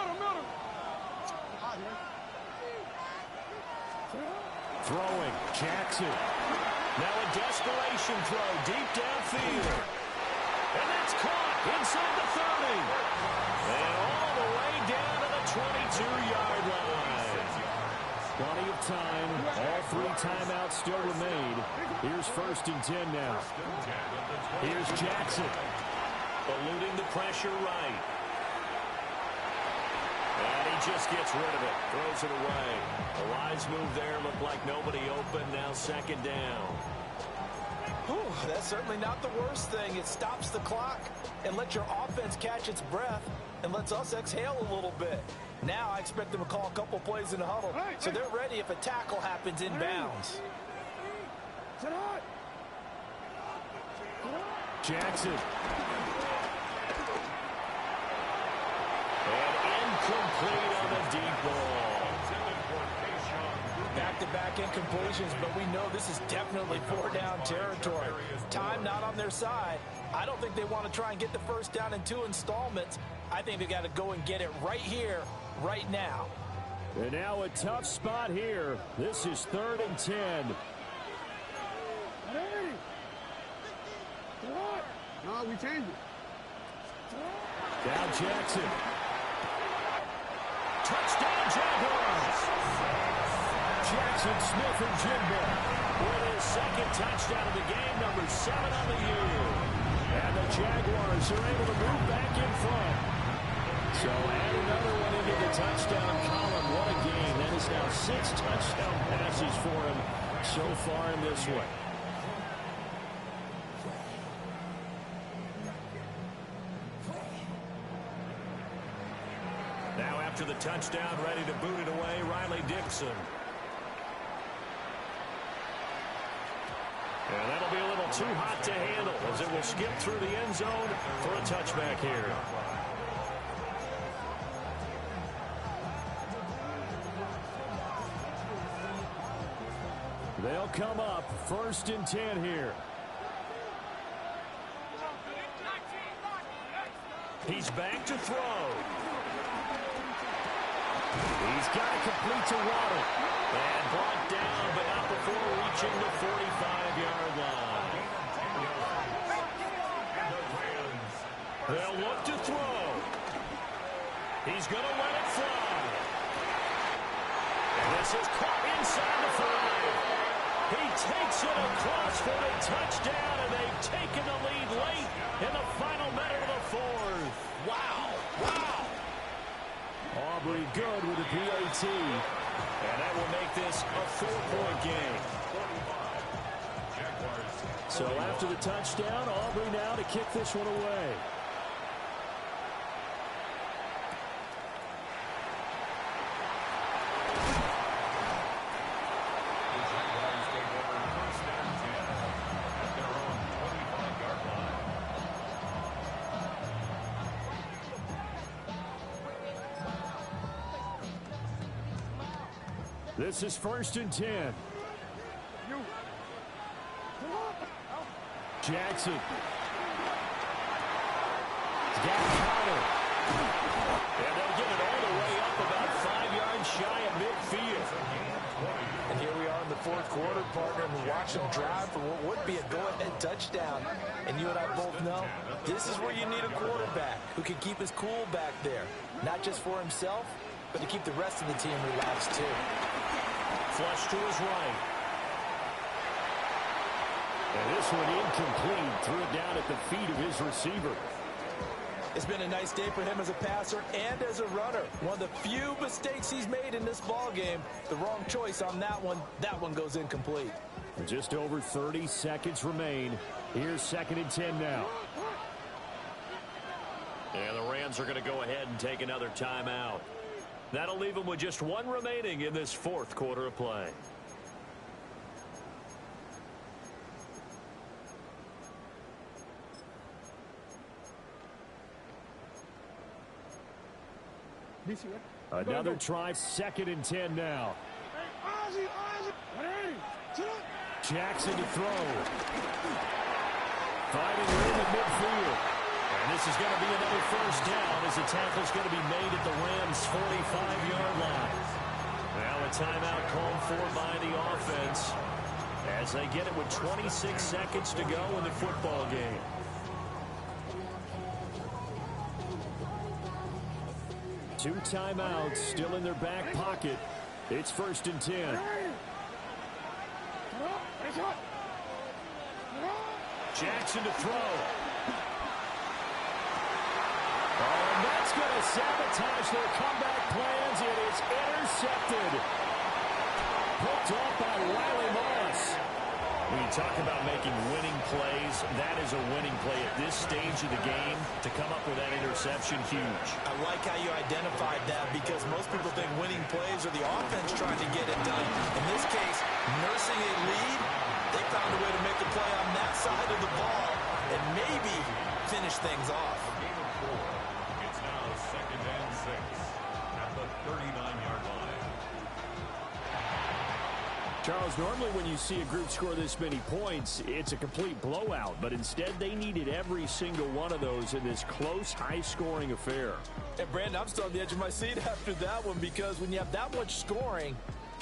Throwing, Jackson. Now a desperation throw deep downfield. And that's caught inside the 30. And all the way down to the 22-yard line. Plenty of time. All 3 timeouts still remain. Here's 1st and 10 now. Here's Jackson. Eluding the pressure right. And he just gets rid of it. Throws it away. The wise move there. Looked like nobody open. Now 2nd down. Whew, that's certainly not the worst thing. It stops the clock and lets your offense catch its breath and lets us exhale a little bit. Now I expect them to call a couple plays in the huddle, so they're ready if a tackle happens inbounds. Jackson. And incomplete on the deep ball. Back-to-back incompletions, but we know this is definitely 4-down territory. Time not on their side. I don't think they want to try and get the first down in 2 installments. I think they got to go and get it right here, right now. And now a tough spot here. This is 3rd and 10. Hey! What? No, we changed it. Down Jackson. Touchdown Jaguars! Jackson Smith-Njigba with his 2nd touchdown of the game, number 7 on the year. And the Jaguars are able to move back in front. So add another one into the touchdown column. What a game. That is now 6 touchdown passes for him so far in this one. Now after the touchdown, ready to boot it away, Riley Dixon. And that'll be a little too hot to handle as it will skip through the end zone for a touchback here. They'll come up 1st and 10 here. He's back to throw. He's got to complete to Waddle. And brought down, but not before reaching the 45-yard line. They'll look to throw. He's going to let it fly. And this is caught inside the 5. He takes it across for a touchdown, and they've taken the lead late in the final minute of the 4th. Wow. Wow. Aubrey good with the PAT. And that will make this a 4-point game. So after the touchdown, Aubrey now to kick this one away. This is 1st and 10. Jackson. He's got Connor. And they'll get it all the way up about 5 yards shy of midfield. And here we are in the 4th quarter, partner, and watch them drive for what would be a go-ahead touchdown. And you and I both know this is where you need a quarterback who can keep his cool back there. Not just for himself, but to keep the rest of the team relaxed too. Flush to his right. And this one incomplete. Threw it down at the feet of his receiver. It's been a nice day for him as a passer and as a runner. One of the few mistakes he's made in this ball game. The wrong choice on that one. That one goes incomplete. Just over 30 seconds remain. Here's 2nd and 10 now. And the Rams are going to go ahead and take another timeout. That'll leave them with just one remaining in this 4th quarter of play. Another try, 2nd and 10 now. Jackson to throw. Finding room at midfield. And this is going to be another 1st down as the tackle's going to be made at the Rams' 45-yard line. Now a timeout called for by the offense as they get it with 26 seconds to go in the football game. Two timeouts still in their back pocket. It's 1st and 10. Jackson to throw. Oh, and that's going to sabotage their comeback plans. It is intercepted. Picked off by Riley Moss. When you talk about making winning plays, that is a winning play at this stage of the game. To come up with that interception, huge. I like how you identified that because most people think winning plays are the offense trying to get it done. In this case, nursing a lead, they found a way to make a play on that side of the ball and maybe finish things off. Game of 4. It's now 2nd and 6 at the 39-yard line. Charles, normally when you see a group score this many points, it's a complete blowout. But instead, they needed every single one of those in this close, high-scoring affair. And, Brandon, I'm still on the edge of my seat after that one because when you have that much scoring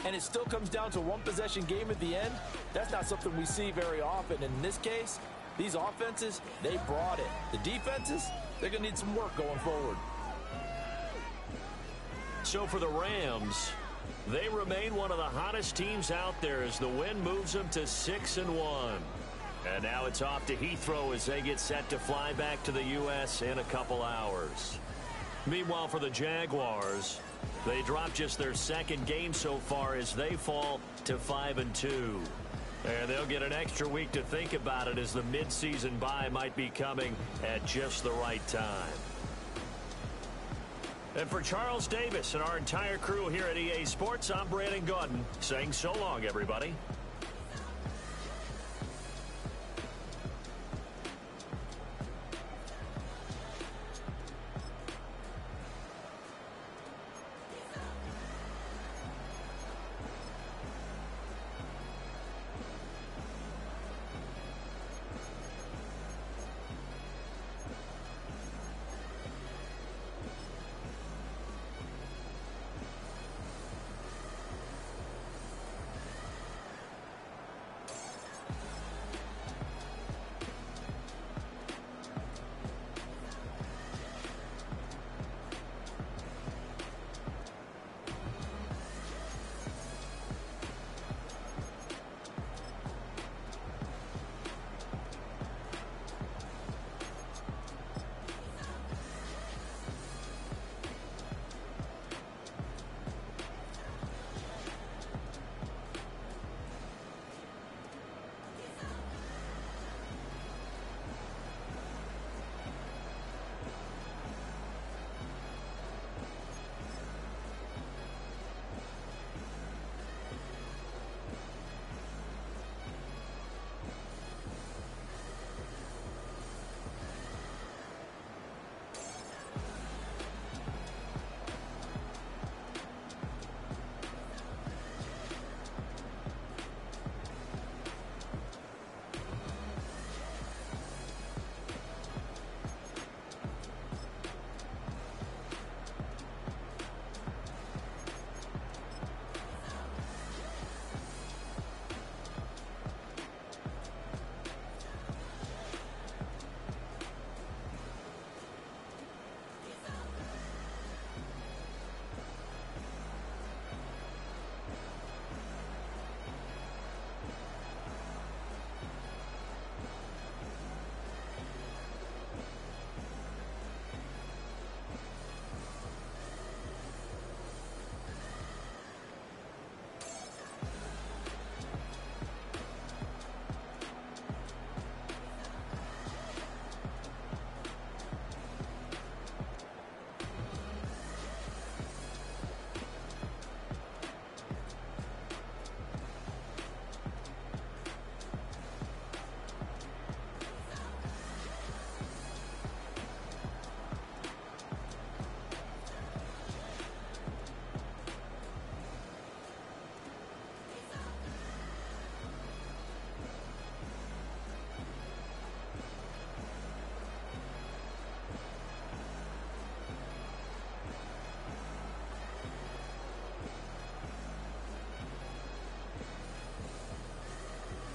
and it still comes down to a one-possession game at the end, that's not something we see very often. And in this case, these offenses, they brought it. The defenses, they're going to need some work going forward. So for the Rams, they remain one of the hottest teams out there as the win moves them to 6-1. And now it's off to Heathrow as they get set to fly back to the U.S. in a couple hours. Meanwhile, for the Jaguars, they drop just their 2nd game so far as they fall to 5-2. And they'll get an extra week to think about it as the midseason bye might be coming at just the right time. And for Charles Davis and our entire crew here at EA Sports, I'm Brandon Gaudin saying so long, everybody.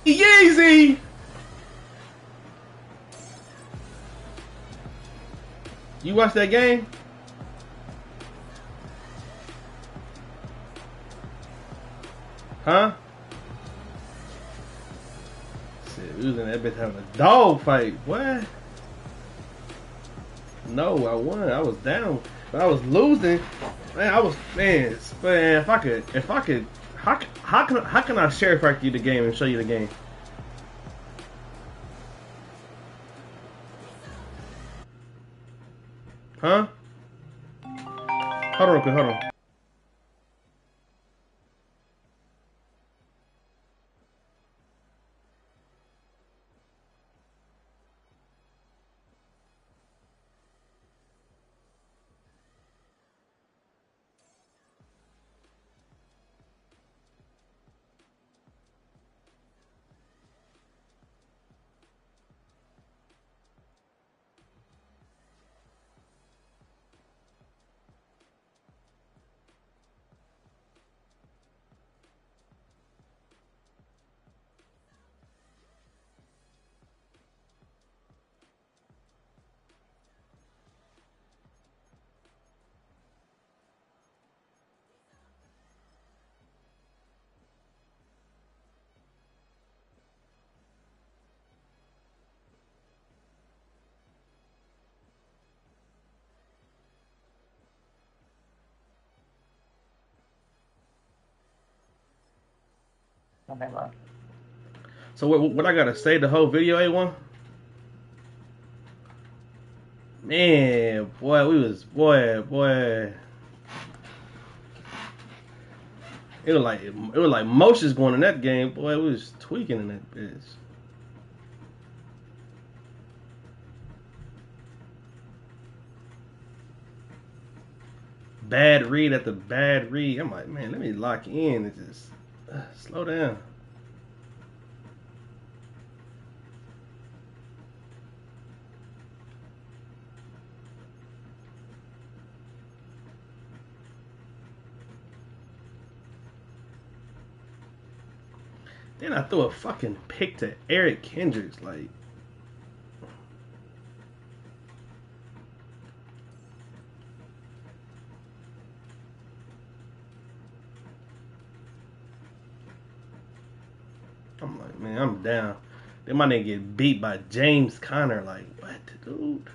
Yeezy! You watch that game? Huh? Shit, we was in that bitch having a dog fight. What? No, I won. I was down, but I was losing. Man, if I could, how can I share fact you the game and show you the game? Huh? Hold on real quick, hold on. So what I gotta say the whole video, A1? Man, boy, boy. It was like motions going in that game, boy. We was tweaking in that bitch. Bad read after bad read. I'm like, man, let me lock in and just slow down. Then I threw a fucking pick to Eric Kendricks, like. I'm like, man, I'm down. Then my nigga get beat by James Conner, like, what, dude?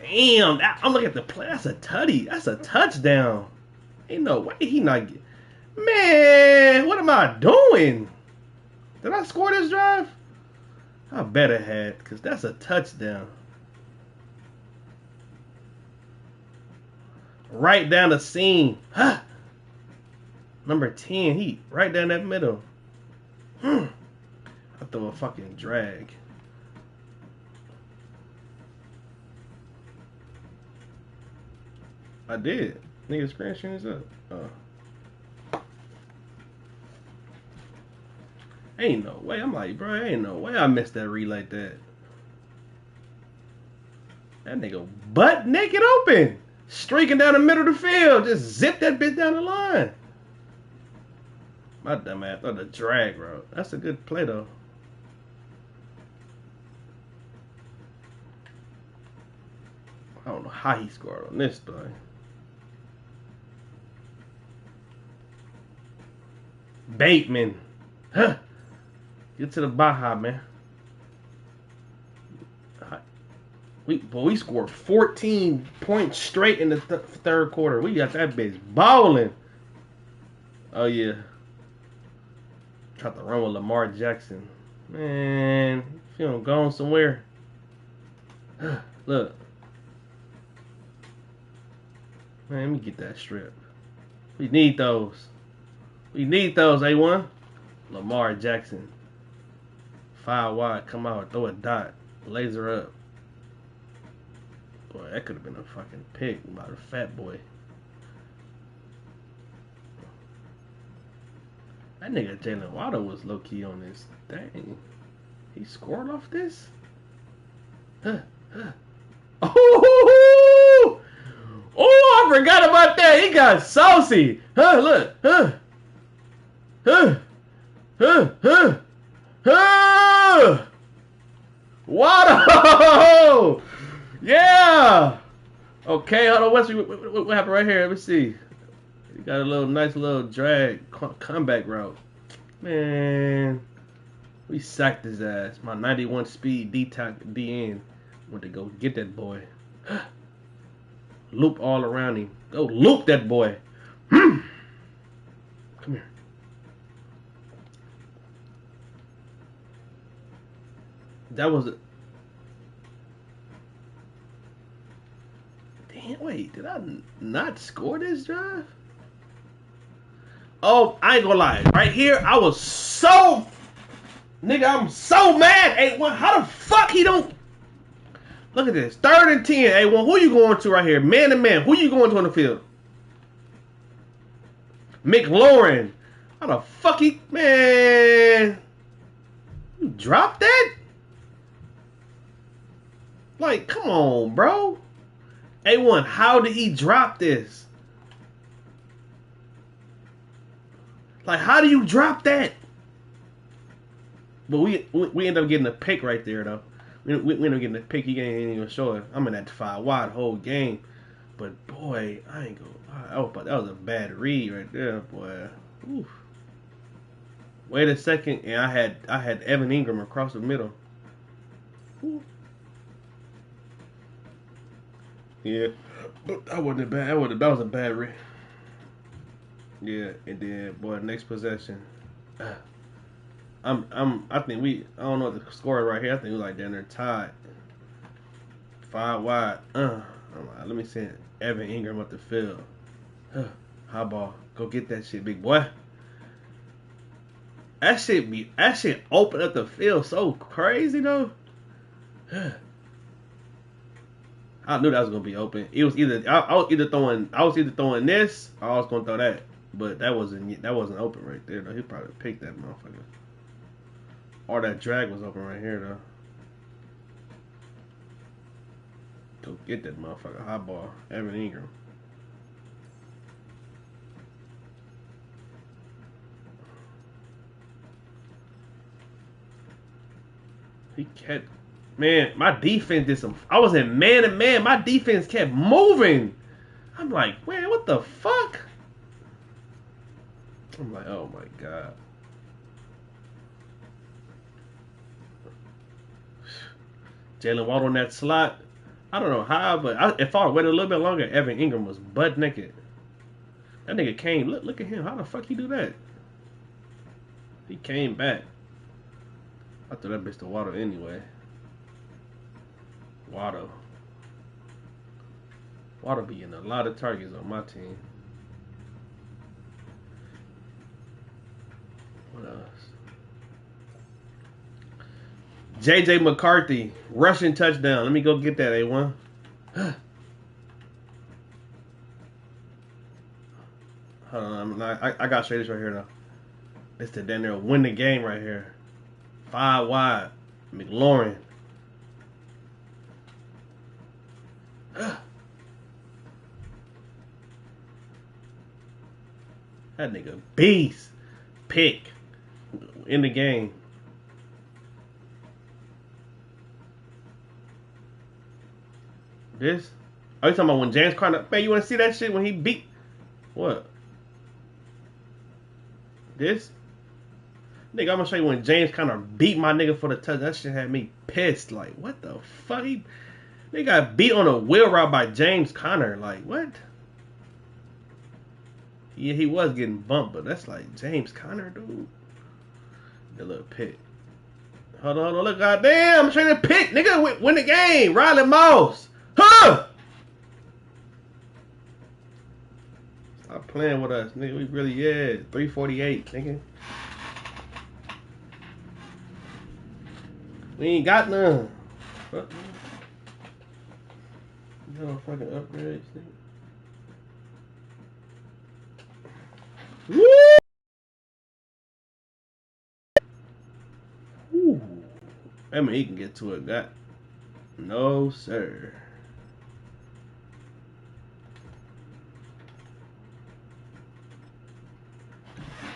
Damn, I'm looking at the play. That's a tutty. That's a touchdown. Ain't no way he not get. Man, what am I doing? Did I score this drive? I bet I had, because that's a touchdown. Right down the seam. Huh. Number 10, he right down that middle. I throw a fucking drag. I did. Nigga screen sharing this up. Ain't no way. I'm like, bro, ain't no way I missed that read like that. That nigga butt naked open. Streaking down the middle of the field. Just zip that bitch down the line. My dumb ass thought the drag route. That's a good play though. I don't know how he scored on this play. Bateman. Huh. Get to the Baja, man. We scored 14 points straight in the third quarter. We got that bitch balling. Oh, yeah. Tried to run with Lamar Jackson. Man, if you don't go on somewhere. Look. Man, let me get that strip. We need those. We need those, A1. Lamar Jackson. 5 wide, come out, throw a dot. Laser up. Boy, that could have been a fucking pick by the fat boy. That nigga Jalen Waddle was low key on this. Dang. He scored off this? Oh! Oh, I forgot about that. He got saucy. Look. Waddle! Yeah! Okay, hold on. What happened right here? Let me see. He got a nice little drag comeback route. Man, we sacked his ass. My 91 speed DN went to go get that boy. Loop all around him. Go loop that boy. Come here. That was it. Damn, wait, did I not score this drive? Oh, I ain't gonna lie. Right here, I was so... Nigga, I'm so mad. A1, how the fuck he don't... Look at this. 3rd and 10. A1, who you going to right here? Man to man. Who you going to on the field? McLaurin. How the fuck he... Man. You dropped that? Like, come on, bro. A1, how did he drop this? Like, how do you drop that? But we end up getting a pick right there, though. We end up getting a pick. He ain't even show it. I'm in that 5 wide whole game. But, boy, I ain't gonna... That was a bad read right there, boy. Oof. Wait a second, and I had Evan Ingram across the middle. Ooh. Yeah, but that wasn't bad. That was a bad read. Yeah, and then boy, next possession. I don't know what the score is right here. I think we're like down there tied. 5 wide. I'm like, let me send Evan Ingram up the field. High ball. Go get that shit, big boy. That shit open up the field so crazy though. I knew that was gonna be open. It was either I was either throwing this or I was gonna throw that. But that wasn't open right there though. He probably picked that motherfucker. Or that drag was open right here though. Go get that motherfucker. High ball. Evan Ingram. He kept... Man, my defense did some... I was in man-to-man. My defense kept moving. I'm like, man, what the fuck? I'm like, oh my God. Jalen Waddle on that slot. I don't know how, but if I waited a little bit longer, Evan Ingram was butt naked. That nigga came. Look at him. How the fuck he do that? He came back. I threw that bitch to Waddle anyway. Waddle be getting a lot of targets on my team. What else? JJ McCarthy, rushing touchdown. Let me go get that, A1. Hold on, I got to show you this right here, though. It's the damn near win the game right here. 5 wide. McLaurin. That nigga beast. Pick. In the game. This? Are you talking about when James Conner... Man, you want to see that shit when he beat... What? This? Nigga, I'm going to show you when James Conner beat my nigga for the touch. That shit had me pissed. Like, what the fuck? They got beat on a wheel route by James Conner. Like, what? Yeah, he was getting bumped, but that's like James Conner, dude. The little pick. Hold on, look, goddamn, I'm trying to pick, nigga, win the game. Riley Moss. Huh? Stop playing with us, nigga. We really, 348, nigga. We ain't got none. What? You know, fucking upgrades, nigga. Woo! I mean, he can get to it. That no, sir.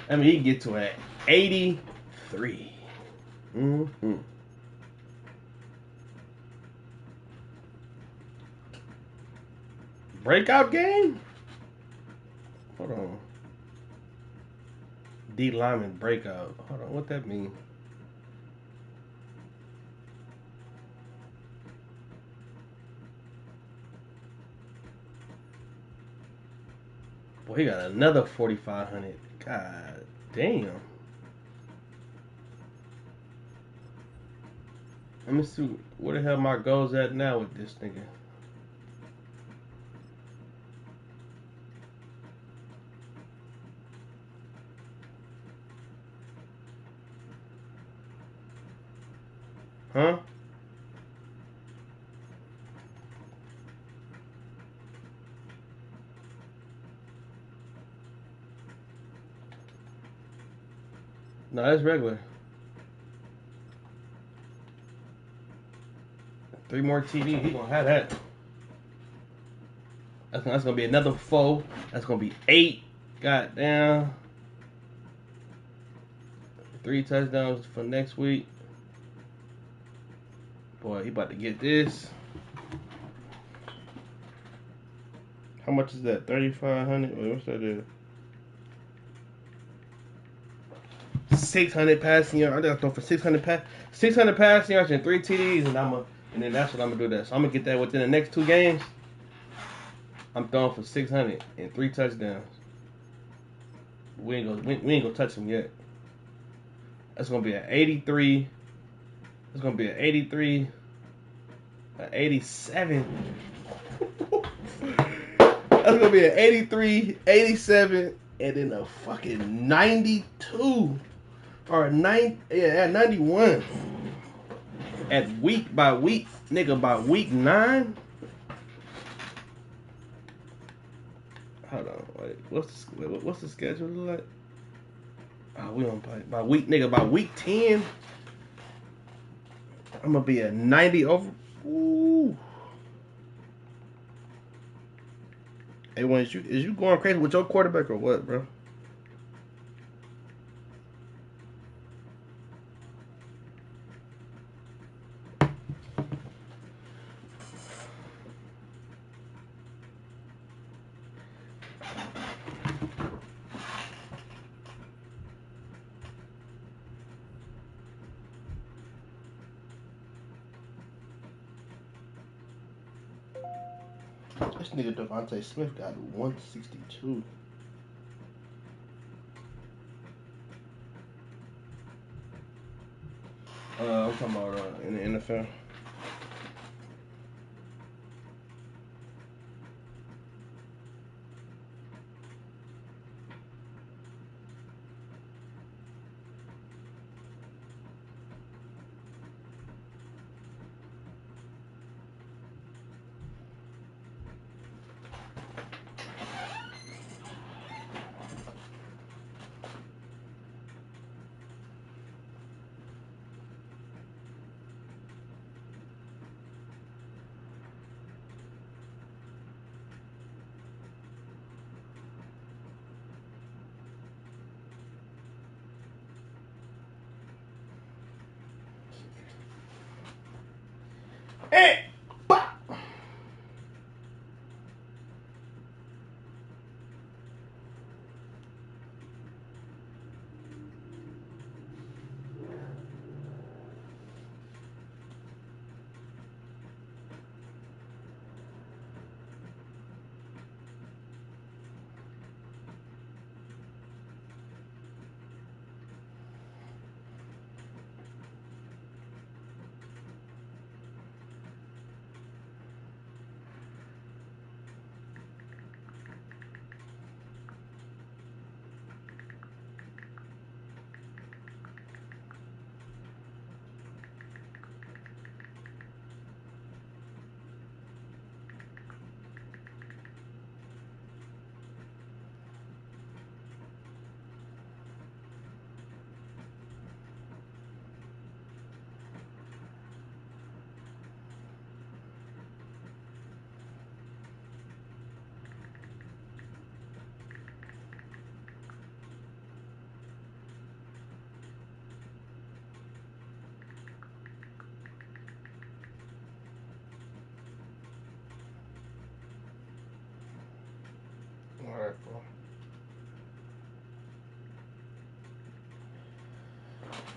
I mean, he can get to it at 83. Mm-hmm. Breakout game? Hold on. D lineman breakout. Hold on, what that mean? Boy, he got another 4,500. God damn. Let me see where the hell my goals at now with this nigga. Huh? No, that's regular. 3 more TD, he gonna have that. That's gonna be another 4. That's gonna be 8. Goddamn. 3 touchdowns for next week. Boy, he about to get this. How much is that? 3,500? Wait, what's that? Is? 600 passing yards. I gotta throw for 600 passing yards and 3 TDs, and then that's what I'm gonna do. That. So I'm gonna get that within the next 2 games. I'm throwing for 600 and 3 touchdowns. We ain't gonna touch him yet. That's gonna be an 83. That's gonna be an 83. An 87. That's gonna be an 83, 87, and then a fucking 92 or a 91 at week by week, nigga. By week 9. Hold on, wait. What's the schedule look like? Oh, we don't play by week, nigga. By week 10, I'm gonna be a 90 over. Ooh. Hey, is you going crazy with your quarterback or what, bro? This nigga Devontae Smith got 162. I'm talking about in the NFL. Hey! Bah!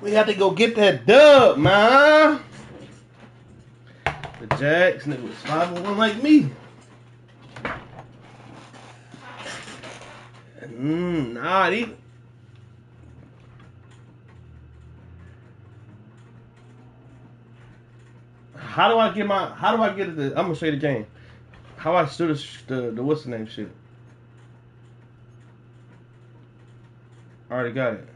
We have to go get that dub, man. The Jags, nigga was 5-1 like me. Not even. How do I get the? I'm gonna show you the game. How I do the what's the name shit? I already got it.